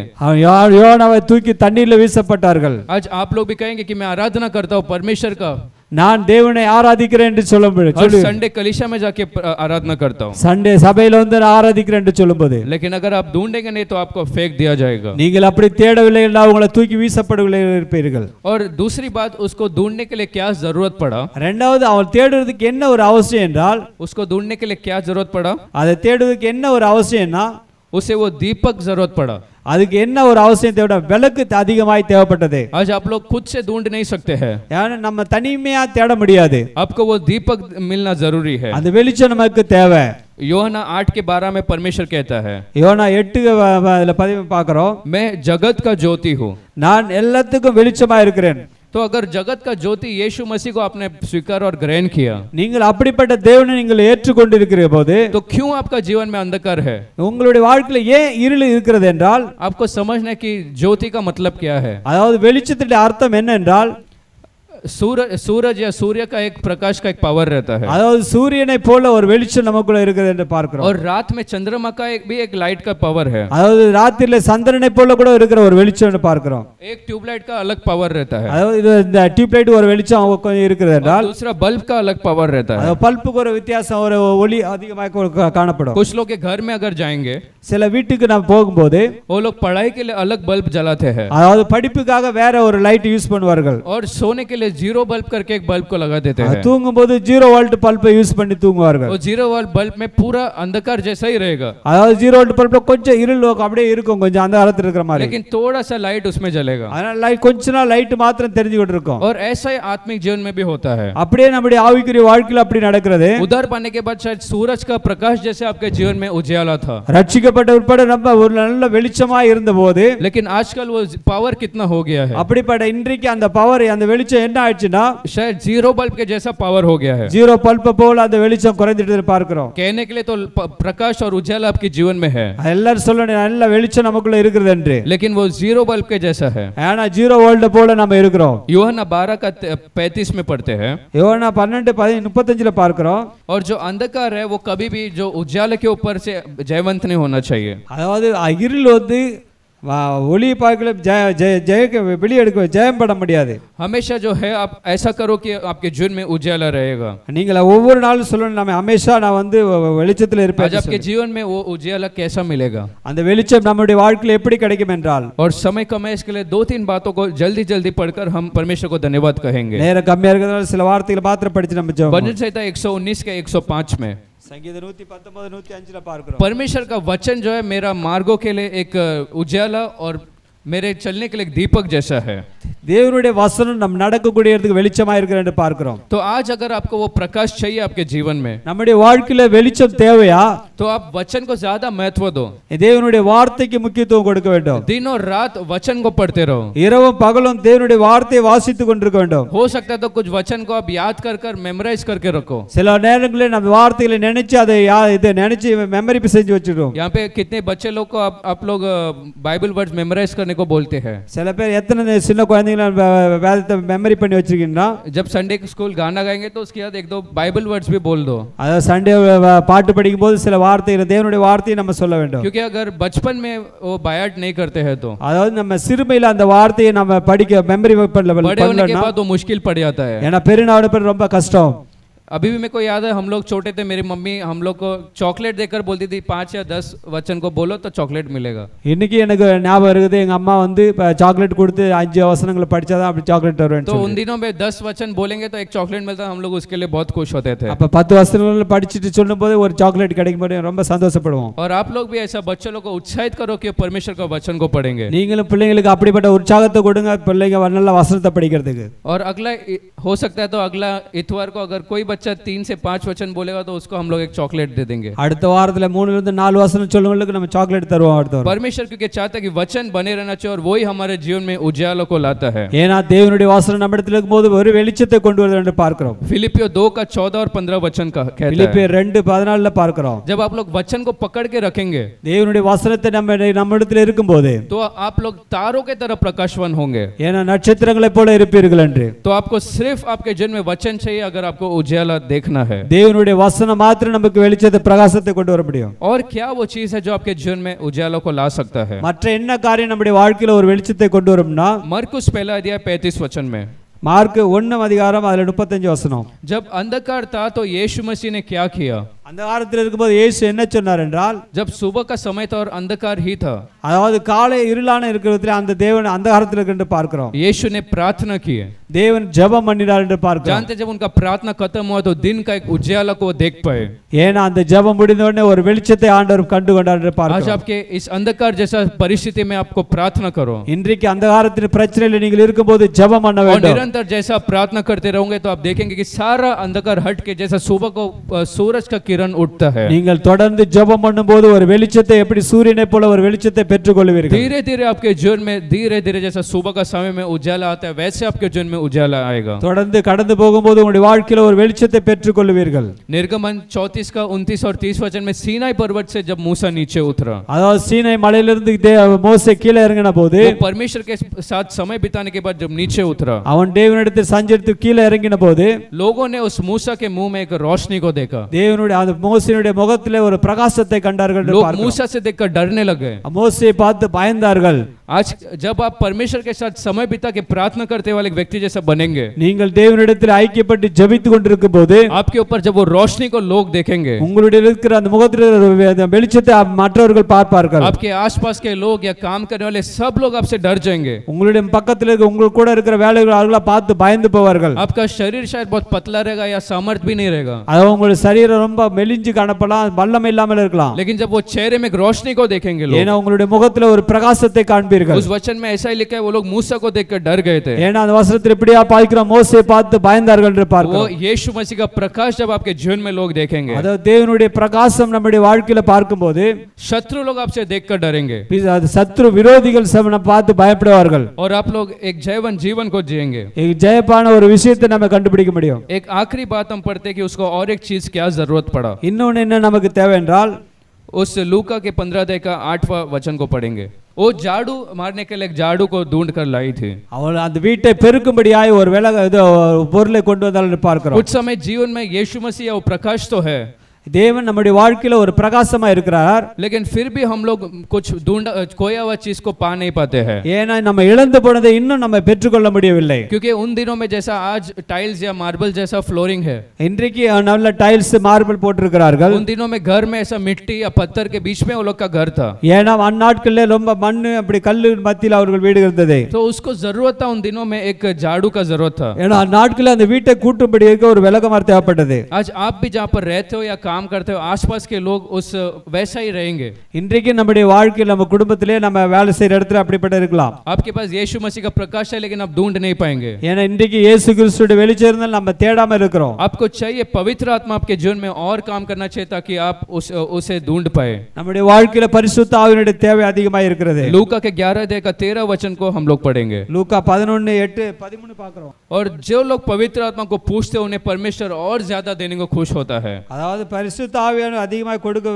யோனாவை தூக்கி தண்ணீரில் வீசப்பட்டார்கள். आज आप लोग भी कहेंगे कि मैं आराधना करता हूँ परमेश्वर का. நான் தேவனை ஆராதிக்கிறேன் என்று சொல்லும்போது संडे कलीसिया में जाके आराधना करता हूँ. சண்டே சபையில வந்து நான் ஆராதிக்கிறேன் என்று சொல்லும்போது लेकिन अगर आप ढूंढेंगे नहीं तो आपको फेंक दिया जाएगा. நீங்கள் அப்படி தேடவில்லை என்றால் உங்களை தூக்கி வீசப்படுவீர்கள் இருப்பீர்கள். और दूसरी बात उसको ढूंढने के लिए क्या जरूरत पड़ा. இரண்டாவது அவன் தேடுறதுக்கு என்ன ஒரு அவசியம் என்றால் उसको ढूंढने के लिए क्या जरूरत पड़ा. அதை தேடுவதற்கு என்ன ஒரு அவசியம்னா उसे वो दीपक जरूरत पड़ा. அதுக்கு என்ன ஒரு அவசியம் தேவை விளக்கு அதிகமாய் தேவைப்பட்டது. आज आप लोग खुद से ढूंढ नहीं सकते हैं. ஏன்னா நம்ம தனிமையா தேட முடியாது. आपको वो दीपक मिलना जरूरी है. அந்த வெளிச்சம் நமக்கு தேவை. योना 8 के 12 में परमेश्वर कहता है. யோனா 8:10 பார்க்கிறோம். मैं जगत का ज्योति हूँ. நான் எல்லாத்துக்கும் வெளிச்சமா இருக்கிறேன். तो अगर जगत का ज्योति यीशु मसीह को आपने स्वीकार और ग्रहण किया, நீங்கள் அப்படிப்பட்ட தேவனை நீங்கள் ஏற்றுக்கொண்டிருக்கிற போது तो क्यों आपका जीवन में अंधकार है? உங்களுடைய வாழ்க்கையில ஏன் இருள் இருக்கிறது என்றால் आपको समझना कि ज्योति का मतलब क्या है। அதாவது வெளிச்சத்தின் அர்த்தம் என்ன என்றால் सूरज या सूर्य का एक प्रकाश का एक पावर रहता है, அதாவது சூரியனை போல ஒரு வெளிச்சம் நமக்குள்ள இருக்குது என்று பார்க்கிறோம். और रात में चंद्रमा का एक लाइट का पावर है, அதாவது ராத்திரில சந்திரனை போல கூட இருக்கிற ஒரு வெளிச்சம் என்று பார்க்கிறோம். एक ट्यूबलाइट का अलग पावर रहता है, அதாவது இது இந்த டியூப் லைட் ஒரு வெளிச்சம் கொஞ்சம் இருக்குது என்றால் दूसरा बल्ब का अलग पावर रहता है, அதாவது பல்புக்கு ஒரு வித்தியாசம் ஒரு ஒளி அதிகமாக காணப்படும். कुछ लोग के घर में अगर जाएंगे, சில வீட்டுக்கு நாம் போகும்போது वो लोग पढ़ाई के लिए अलग बल्ब जलाते हैं, அதாவது படிப்புக்காக வேற ஒரு லைட் யூஸ் பண்ணுவார்கள், और सोने के लिए जीरो बल्ब करके एक बल्ब को लगा देते हैं, தூங்கும்போது 0 வோல்ட் பல்பை யூஸ் பண்ணி தூங்குவார்கள். वो 0 वोल्ट बल्ब में पूरा अंधकार जैसा ही रहेगा, அதாவது 0 வோல்ட் பல்புல கொஞ்சம் இருள் அப்படியே இருக்கும், கொஞ்சம் अंधकारத்துல இருக்கிற மாதிரி, लेकिन थोड़ा सा लाइट उसमें जलेगा, அதனால லைட் கொஞ்ச நாள் லைட் மாத்திரம் தெரிஞ்சு கொண்டு இருக்கும். और ऐसा ही आत्मिक जीवन में भी होता है, அப்படியே நம்முடைய ஆவிக்குரிய வாழ்க்கையில அப்படி நடக்கிறது. उद्धार पाने के बाद शायद सूरज का प्रकाश जैसे आपके जीवन में उजाला था, ரட்சிக்கப்பட்ட உட்பட நம்ம ஒரு நல்ல வெளிச்சமா இருந்தபோது, लेकिन आजकल वो पावर कितना हो गया है, அப்படிப்பட்ட இன்றைக்கு அந்த பவர் அந்த வெளிச்சம் என்ன ஆயிடுச்சுன்னா शायद 0 बल्ब के जैसा पावर हो गया है, 0 பல்ப போல அந்த வெளிச்சம் குறைந்துட்டு பார்க்கிறோம். कहने के लिए तो प्रकाश और उजाला आपके जीवन में है, எல்லாரும் சொல்லணும் நல்ல வெளிச்சம் நமக்குள்ள இருக்குது என்று, लेकिन वो 0 बल्ब के जैसा है। ஆனா 0 வோல்ட் போல நம்ம இருக்கிறோம். யோहन्ना 12 का 35 में पढ़ते हैं, யோவானா 12:35 பார்க்கிறோம். और जो अंधकार है वो कभी भी जो उजाले के ऊपर से जयवंत नहीं होना चाहिए, அதாவது இருள் வந்து ஒளி பார்க்கல ஜெய வெளியெடுக்க ஜெயம் பட முடியாது. हमेशा जो है आप ऐसा करो कि आपके जीवन में उजाला रहेगा, நீங்கள் ஒவ்வொரு நாளும் சொல்லணும் நம்ம हमेशा நான் வந்து வெளிச்சத்துல இருப்பேன். आज आपके जीवन में वो उजाला कैसा मिलेगा, அந்த வெளிச்சம் நம்முடைய வாழ்க்கையில எப்படி கிடைக்கும் என்றால், और समय कम है इसके लिए 2-3 बातों को जल्दी जल्दी पढ़कर हम परमेश्वर को धन्यवाद कहेंगे। நேரம் கம்மியா இருக்கிறதால சில வார்த்தைகளை மாத்திரம் படிச்சு நம்ம ஜெபம். भजन संहिता 119 के 105 में संगीत 119 105 பார்க்கிறோம். परमेश्वर का वचन जो है मेरा मार्गों के लिए एक उजाला और मेरे चलने के लिए एक दीपक जैसा है। தேவனுடைய வசனம் நம் நடக்கக்கூடியதுக்கு வெளிச்சமா இருக்கிறது என்று பார்க்கிறோம். तो आज अगर आपको वो प्रकाश चाहिए आपके जीवन में, நம்முடைய வாழ்க்கையில வெளிச்சம் தேவையா, तो आप वचन को ज्यादा महत्व दो, தேவனுடைய வார்த்தைக்கு முக்கியத்துவம் கொடுக்க வேண்டும். दिन और रात वचन को पढ़ते रहो, இரவும் பகலும் தேவனுடைய வார்த்தையை வாசித்துக் கொண்டிருக்க வேண்டும். हो सकता है तो कुछ वचन को आप याद कर मेमोराइज करके रखो। சில நேரங்களில் நம்ம வார்த்தைகளை நினைச்சு அதை இதை நினைச்சு மெமரி செஞ்சு வச்சிடுவோம். यहाँ पे कितने बच्चे लोग को आप लोग बाइबल वर्ड्स मेमोराइज करने को बोलते हैं? சில பேர் எத்தனை சின்ன குழந்தைகளை வேதத்தை மெமரி பண்ணி வச்சிருக்கீங்கன்னா, जब संडे स्कूल गाना गाएंगे तो उसके बाद 1-2 बाइबल वर्ड्स भी बोल दो, அதாவது சண்டே பாட்டு படிக்கும் போது சில வார்த்தைகளை தேவனுடைய வார்த்தையை நம்ம சொல்ல வேண்டும். क्योंकि अगर बचपन में वो बायाट नहीं करते हैं तो அதாவது நம்ம சிறுமையில அந்த வார்த்தையை நம்ம படிக்க மெமரி बड़े होने के बाद वो मुश्किल पड़ जाता है। ஏன்னா பெருநாடு பேர் ரொம்ப கஷ்டம். अभी भी मेरे को याद है हम लोग छोटे थे, मेरी मम्मी हम लोग को चॉकलेट देकर बोलती थी 5 या 10 वचन को बोलो तो चॉकलेट मिलेगा। இன்னைக்கு எனக்கு ஞாபகம் இருக்குது, எங்க அம்மா வந்து சாக்லேட் கொடுத்து 5 வசனங்களை படிச்சாதான் அப்படி சாக்லேட் தருவேன். तो उन दिनों में 10 वचन बोलेंगे तो एक चॉकलेट मिलता, हम लोग उसके लिए बहुत खुश होते थे। அப்ப 10 வசனங்களை படிச்சிட்டு சொல்லும்போது ஒரு சாக்லேட் கிடைக்கும்போது ரொம்ப சந்தோஷப்படுவோம். और आप लोग भी ऐसा बच्चों लोग को उत्साहित करो कि परमेश्वर का वचन को पढ़ेंगे। நீங்களும் பிள்ளைங்களுக்கு அப்படிப்பட்ட உற்சாகத்தை கொடுங்க, பிள்ளைங்க நல்ல வசனத்தை படிக்கிறதுக்கு. और अगला हो सकता है तो अगला इतवार को अगर कोई बच्चा 3 से 5 वचन बोलेगा तो उसको हम लोग एक चॉकलेट दे देंगे। அடுத்த வாரத்துல 3 ல இருந்து 4 வசனம் சொல்லுவங்களுக்கு நம்ம சாக்லேட் தருவோம் அடுத்த வாரம். परमेश्वर क्योंकि चाहता है कि वचन बने रहना चाहिए और वही हमारे जीवन में उजाला को लाता है। ஏனா தேவனுடைய வசனம் நம்மிடத்தில் இருக்கும்போது ஒரு வெளிச்சத்தை கொண்டு வருது என்று பார்க்கிறோம். फिलिपियो 2 का 14 और 15 वचन का कहता है। फिलिपियर 2:14 ல பார்க்கிறோம். जब आप लोग वचन को पकड़ के रखेंगे, தேவனுடைய வசனத்தை நம்மிடத்தில் இருக்கும்போது, तो आप लोग तारों के तरह प्रकाशवान होंगे, ஏனா நட்சத்திரங்களைப் போல இருப்பீர்கள் என்று. तो आपको सिर्फ आपके जीवन में वचन चाहिए अगर आपको उजाला देखना है। தேவனுடைய வசனம் மாத்திரம் நமக்கு வெளிச்சத்தை பிரகாசத்தை கொண்டு வர முடியும். और क्या वो चीज है जो आपके जीवन में उजाला को ला सकता है? மற்ற என்ன காரியம் நம்முடைய வாழ்க்கையில ஒரு வெளிச்சத்தை கொண்டு வரும்னா, मरकुस पहला अध्याय 35 वचन में, மார்க் 1 அதிகாரம் அதுல 35 வசனம். जब अंधकार था तो यीशु मसीह ने क्या किया? அந்த காலத்தில் இருக்கும்போது இயேசு என்ன சொன்னார் என்றால், जब सुबह का समय था और अंधकार ही था, அதாவது காலை இருளான இருக்கிறதுல அந்த தேவன் அந்த காலத்தில் இருக்கின்ற பார்க்கிறோம். यीशु ने प्रार्थना की, தேவன் ஜெபம் பண்ணினார் என்று பார்க்கிறோம். जानते जब उनका प्रार्थना खत्म हुआ तो दिन का एक उजाला को देख पाए। ஏனா அந்த ஜெபம் முடிந்த உடனே ஒரு வெளிச்சத்தை ஆண்டவர் கண்டு கொண்டார் என்று आज பார்க்கிறோம். आपके इस अंधकार जैसा परिस्थिति में आपको प्रार्थना करो, இன்றைக்கு அந்த காலத்தின் பிரச்சனையில நீங்கள் இருக்கும்போது ஜெபம் பண்ண और வேண்டும். निरंतर जैसा प्रार्थना करते रहोगे तो आप देखेंगे कि सारा अंधकार हट के जैसा सुबह को सूरज का किरण उठता है। நீங்கள் தொடர்ந்து ஜெபம் பண்ணும்போது ஒரு வெளிச்சத்தை எப்படி சூரியனை போல ஒரு வெளிச்சத்தை பெற்றுக்கொள்வீர்கள். धीरे धीरे आपके जीवन में धीरे धीरे जैसा सुबह का समय में उजाला आता है वैसे आपके जीवन में उजाला आएगा। தொடர்ந்து கடந்து போகும்போது உங்களுடைய வாழ்க்கையில ஒரு வெளிச்சத்தை பெற்றுக்கொள்வீர்கள். निर्गमन 34 का 29 और 30 वचन में सीनाई पर्वत से जब मूसा नीचे उतरा, அதாவது சீனாய் மலையிலிருந்து மோசே கீழே இறங்கின போது परमेश्वर के साथ समय बिताने के बाद जब नीचे उतरा, அவன் தேவனிடத்தில் சஞ்சரித்து கீழே இறங்கின போது लोगों ने उस मूसा के मुंह में एक रोशनी को देखा। தேவனுடைய அந்த மோசேனுடைய முகத்திலே ஒரு பிரகாசத்தை கண்டார்கள். लोग मूसा से देखकर डरने लगे। மோசேயை பார்த்து பயந்தார்கள். आज जब आप परमेश्वर के साथ समय बिता के प्रार्थना करते वाले व्यक्ति जैसा बनेंगे, நீங்கள் தேவனிடத்தில் ஐக்கியப்பட்டு ஜெபித்துக் கொண்டிருக்கும் போது आपके ऊपर जब वो रोशनी को लोग देखेंगे, உங்களுடைய இருக்கிற அந்த முகத்தில் வெளிச்சத்தை மற்றவர்கள் பார்ப்பார்கள். आपके आसपास के लोग या काम करने वाले सब लोग आपसे डर जाएंगे। உங்களுடைய பக்கத்தில் இருக்க உங்களுக்கு கூட இருக்கிற வேலைகளை பார்த்து பயந்து போவார்கள். आपका शरीर शायद बहुत पतला रहेगा या सामर्थ्य भी नहीं रहेगा, அது உங்களுடைய சரீரம் ரொம்ப மெலிஞ்சு காணப்படலாம், வல்லமை இல்லாமல் இருக்கலாம். लेकिन जब वो चेहरे में एक रोशनी को देखेंगे लोग, ஏன்னா உங்களுடைய முகத்தில் ஒரு பிரகாசத்தை காண்பீர்கள். उस वचन में ऐसा ही लिखा है वो लोग मूसा को देखकर डर गए थे। ஏன்னா அந்த வசனத்தில் இப்படியா பார்க்கிறோம், மோசேயை பார்த்து பயந்தார்கள் என்று वो பார்க்கிறோம். यीशु मसीह का प्रकाश जब आपके जीवन में लोग देखेंगे, அதாவது தேவனுடைய பிரகாசம் நம்முடைய வாழ்க்கையில பார்க்கும்போது शत्रु लोग आपसे देखकर डरेंगे அது சத்ரு விரோதிகள் நம்ம பார்த்து பயப்படுவார்கள். और आप लोग एक जयवन जीवन को जिएंगे। ஜெயப்பான ஒரு விஷயத்தை நம்ம கண்டுபிடிக்க முடியும். एक आखिरी बात हम पढ़ते कि उसको और एक चीज क्या जरूरत पड़ा। இன்னொன்னு என்ன நமக்கு தேவை என்றால் उस लूका के 15 अध्याय का 8वां वचन को पढ़ेंगे। वो झाड़ू मारने के लिए एक झाड़ू को ढूंढ कर लाई थी। அவள் அந்த வீட்டை பெருக்கும்படியாய் ஒரு பொருளை கொண்டு வந்தாள் பார்க்கிறோம். कुछ समय जीवन में यीशु मसीह वो प्रकाश तो है, தேவன் நம்முடைய வாழ்க்கையில ஒரு பிரகாசமா இருக்கிறார். लेकिन फिर भी हम लोग कुछ ढूंढ खोया हुआ चीज को पा नहीं पाते हैं, ஏன்னா நம்ம இழந்து போனதை இன்னும் நம்ம பெற்றுக்கொள்ள முடியவில்லை. क्योंकि उन दिनों में जैसा आज टाइल्स या मार्बल जैसा फ्लोरिंग है, இன்றைக்கு நல்ல டைல்ஸ் மார்பிள் போட்டிருக்கிறார்கள். उन दिनों में घर में ऐसा मिट्टी या पत्थर के बीच में वो लोग का घर था। ஏன்னா அந்நாட்களிலே ரொம்ப மண்ணு அப்படி கல்லு மத்தியில் அவர்கள் வீடு இருந்தது. तो उसको जरूरत था उन दिनों में एक झाड़ू का जरूरत था। ஏன்னா அந்நாட்களில் அந்த வீட்டை கூட்டும்படி இருக்க ஒரு விளக்கமாறு தேவைப்பட்டது. आज आप भी जहाँ पर रहते हो या काम करते हो आसपास के लोग उस वैसा ही रहेंगे। இன்றைக்கு நம்முடைய வாழ்க்கையில் நம்ம குடும்பத்திலே நம்ம வேலை செய்யற இடத்துல அப்படிப்பட்ட இருக்கலாம். आपके पास यीशु मसीह का प्रकाश है लेकिन आप ढूंढ नहीं पाएंगे। ஏன்னா இன்றைக்கு இயேசு கிறிஸ்துவோட வெளிச்சம் இருந்தால் நம்ம தேடாம இருக்கிறோம். आपको चाहिए पवित्र आत्मा आपके जीवन में और काम करना चाहिए ताकि आप उसे ढूंढ पाए। நம்முடைய வாழ்க்கையில பரிசுத்த ஆவியினுடைய தேவை அதிகமாக இருக்கிறது. लूका के 11 अध्याय का 13 वचन को हम लोग पढ़ेंगे। லூக்கா 11:8-13 பார்க்கிறோம். और जो लोग पवित्र आत्मा को पूछते हैं उन्हें परमेश्वर और ज्यादा देने को खुश होता है। அதாவது பரிசுத்த ஆவியான அதிகமாக கொடுக்க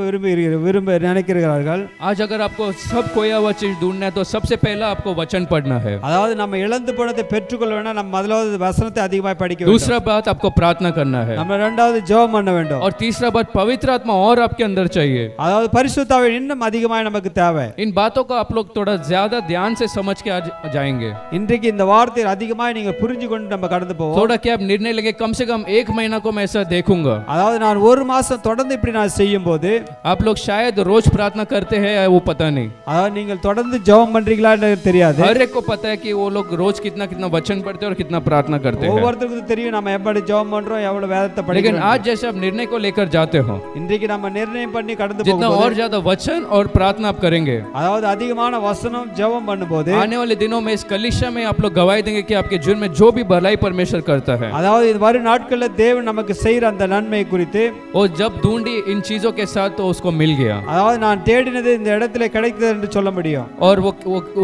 விரும்ப நினைக்கிறார்கள். आज अगर आपको सब खोया हुआ चीज ढूंढना है तो सबसे पहला आपको वचन पढ़ना है। அதாவது நம்ம இழந்து போனதை பெற்றுக்கொள்ள வேணா நம்ம முதலாவது வசனத்தை அதிகமாக படிக்க வேண்டும். दूसरा बात आपको प्रार्थना करना है। நம்ம இரண்டாவது ஜெபம் பண்ண வேண்டும். और तीसरा बात पवित्र आत्मा और आपके अंदर चाहिए। அதாவது பரிசுத்த ஆவி இன்னும் அதிகமாக நமக்கு தேவை. इन बातों को आप लोग थोड़ा ज्यादा ध्यान से समझ के आज जाएंगे। இன்றைக்கு இந்த வார்த்தையை அதிகமாக நீங்க புரிஞ்சு கொண்டு நம்ம கடந்து போவோம். थोड़ा क्या आप निर्णय लेंगे कम से कम 1 महीना को मैं ऐसा देखूंगा। அதாவது நான் ஒரு மாசம் தொடர்ந்து இப்படி நான் செய்யும்போது आप लोग शायद रोज प्रार्थना करते हैं वो पता नहीं। அதாவது நீங்கள் தொடர்ந்து ஜெபம் பண்றீங்களான்னு தெரியாது. हर एक को पता है कि वो लोग रोज कितना कितना वचन पढ़ते हैं और कितना प्रार्थना करते हैं। ஒவ்வொருத்தருக்கும் தெரியும் நம்ம எப்படி ஜெபம் பண்றோம், எவ்வளவு வேதத்தை लेकिन படிக்கிறோம். आज जैसे आप निर्णय को लेकर जाते हो, இன்றைக்கு நம்ம நிர்ணயம் பண்ணி கடந்து जितना போகும்போது और ज्यादा वचन और प्रार्थना आप करेंगे, அதாவது அதிகமான வசனம் ஜெபம் பண்ணும்போது आने वाले दिनों में इस कलीसिया में आप लोग गवाही देंगे कि आपके जीवन में जो भी भलाई परमेश्वर करता है, அதாவது இது வரும் நாட்கள்ல தேவன் நமக்கு செய்யற அந்த நன்மை குறித்து वो जब ढूंढी इन चीजों के साथ तो उसको मिल गया। அதாவது நான் தேடினது இந்த இடத்துல கிடைத்தது என்று சொல்ல முடியும். और वो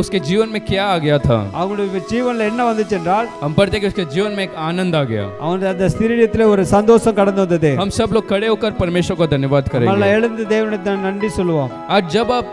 उसके जीवन में क्या आ गया था, அவங்களுடைய ஜீவன்ல என்ன வந்துச்சு என்றால் हम पढ़ते कि उसके जीवन में एक आनंद आ गया। அவனுடைய அந்த ஸ்திரீயத்திலே ஒரு சந்தோஷம் கடந்து வந்தது. हम सब लोग खड़े होकर परमेश्वर को धन्यवाद நம்ம करेंगे। எழுந்து தேவனுக்கு நன்றி சொல்லுவோம். आज जब आप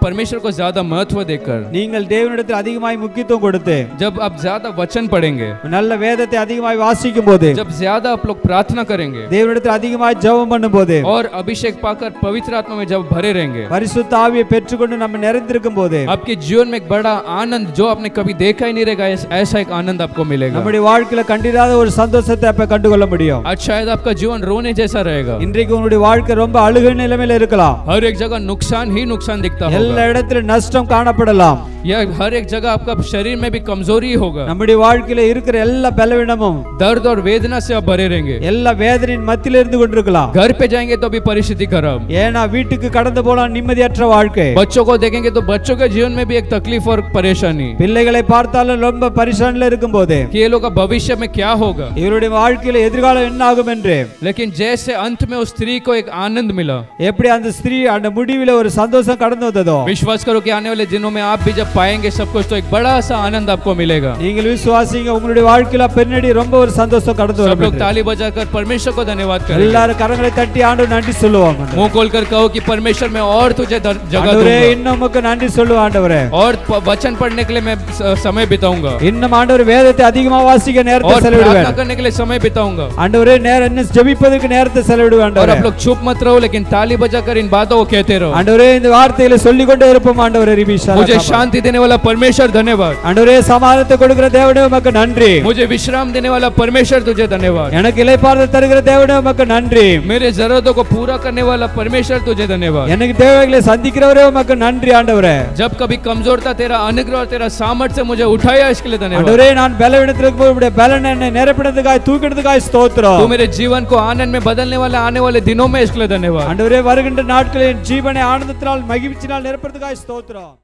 परमेश्वर को ज्यादा महत्व देकर, நீங்கள் தேவனிடத்தில் அதிகமாய் முக்கியத்துவம் கொடுத்து जब आप ज्यादा वचन पढ़ेंगे, நல்ல வேதத்தை அதிகமாய் வாசிக்கும் போது, जब ज्यादा आप लोग प्रार्थना करेंगे தேவனிடத்தில் அதிகமாய் ஜெபம் பண்ணும்போது, और अभिषेक पाकर पवित्र आत्मा में जब भरे रहेंगे, பரிசுத்த ஆவியை பெற்றுக்கொண்டு நம்ம நிறைந்திருக்கும் போது आपके जीवन में एक बड़ा आनंद जो आपने कभी देखा ही नहीं रहेगा, ऐसा एक आनंद आपको मिलेगा। நம்முடைய வாழ்க்கையில கண்டிராத ஒரு சந்தோஷத்தை அப்ப கண்டுகொள்ள முடியும். आज शायद आपका जीवन रोने जैसा रहेगा, இன்றைக்கு உங்களுடைய வாழ்க்கை ரொம்ப அழுகை நிலைமையில இருக்கலாம். हर एक जगह नुकसान ही नुकसान दिखता எல்லா होगा, இடத்துல நஷ்டம் காணப்படலாம். या हर एक जगह आपका शरीर में भी कमजोरी होगा, நம்முடைய வாழ்க்கையில இருக்கிற எல்லா பலவீனமும் दर्द और वेदना से आप भरे रहेंगे, எல்லா வேதனையின் மத்தியில இருந்து கொண்டிருக்கலாம். घर पे जाएंगे तो भी परिस्थिति खराब, ஏனா வீட்டுக்கு கடந்து போலாம் நிம்மதியற்ற வாழ்க்கை. बच्चों को देखेंगे तो बच्चों के जीवन में भी एक तकलीफ और परेशानी, பிள்ளைகளை பார்த்தாலும் ரொம்ப பரிசானில இருக்கும்போது कि ये लोग का भविष्य में क्या होगा, இவருடைய வாழ்க்கையில எதிர்காலம் என்ன ஆகும் என்று. लेकिन जैसे अंत में उस स्त्री को एक आनंद मिला, எப்படி அந்த ஸ்திரீ அந்த முடிவில ஒரு சந்தோஷம் கடந்து வந்ததோ, विश्वास करो कि आने वाले दिनों में आप भी जब पाएंगे सब कुछ तो एक बड़ा सा आनंद आपको मिलेगा. நீங்கள் விசுவாசிங்க, உங்களுடைய வாழ்க்கையில பின்னாடி ரொம்ப ஒரு சந்தோஷம் கடந்து सब வரும். लोग ताली बजाकर परमेश्वर को धन्यवाद करें, எல்லாரும் கரங்களை தட்டி ஆண்டவருக்கு நன்றி சொல்லுவாங்க. मुंह खोलकर कहो कि परमेश्वर मैं और तुझे जगह ஆண்டவரே दूंगा, இன்னும் உமக்கு நன்றி சொல்லுவேன் ஆண்டவரே. और वचन पढ़ने के लिए मैं समय बिताऊंगा, இன்னும் ஆண்டவர் வேதத்தை அதிகமா வாசிக்க நேரத்தை और செலவிடுவேன். प्रार्थना करने के लिए समय बिताऊंगा. ஆண்டவரே நேரம் என்ன ஜெபிப்பதற்கு நேரத்தை செலவிடுவேன் और ஆண்டவரே. आप लोग चुप मत रहो, लेकिन ताली बजाकर इन बातों को कहते रहो. ஆண்டவரே இந்த வார்த்தைகளை சொல்லிக் கொண்டே இருப்போம் ஆண்டவரே. मुझे शांति देने वाला परमेश्वर धन्यवाद, ஆண்டவரே சமாதானத்தை கொடுக்கிற தேவனே உமக்கு நன்றி. मुझे विश्राम देने वाला परमेश्वर तुझे धन्यवाद, எனக்கு இளைப்பாறுதல் தருகிற தேவனே உமக்கு நன்றி. मेरे जरूरतों को पूरा करने वाला परमेश्वर तुझे धन्यवाद, எனக்கு தேவைகளை சந்திக்கிறவரே உமக்கு நன்றி ஆண்டவரே. जब कभी कमजोर था तेरा अनुग्रह और तेरा सामर्थ्य से मुझे उठाया, इसके लिए धन्यवाद. ஆண்டவரே நான் பலவீனத்தில் இருக்கும்போது உம்முடைய பலனை என்னை நிரப்பினதுக்காய் தூக்கினதுக்காய் ஸ்தோத்திரம். तू मेरे जीवन को आनंद में बदलने वाला आने वाले दिनों में, इसके लिए धन्यवाद. ஆண்டவரே வருகின்ற நாட்களில் ஜீவனை ஆனந்தத்தினால் மகிழ்ச்சியினால் நிரப்புறதுக்காய் ஸ்தோத்திரம்.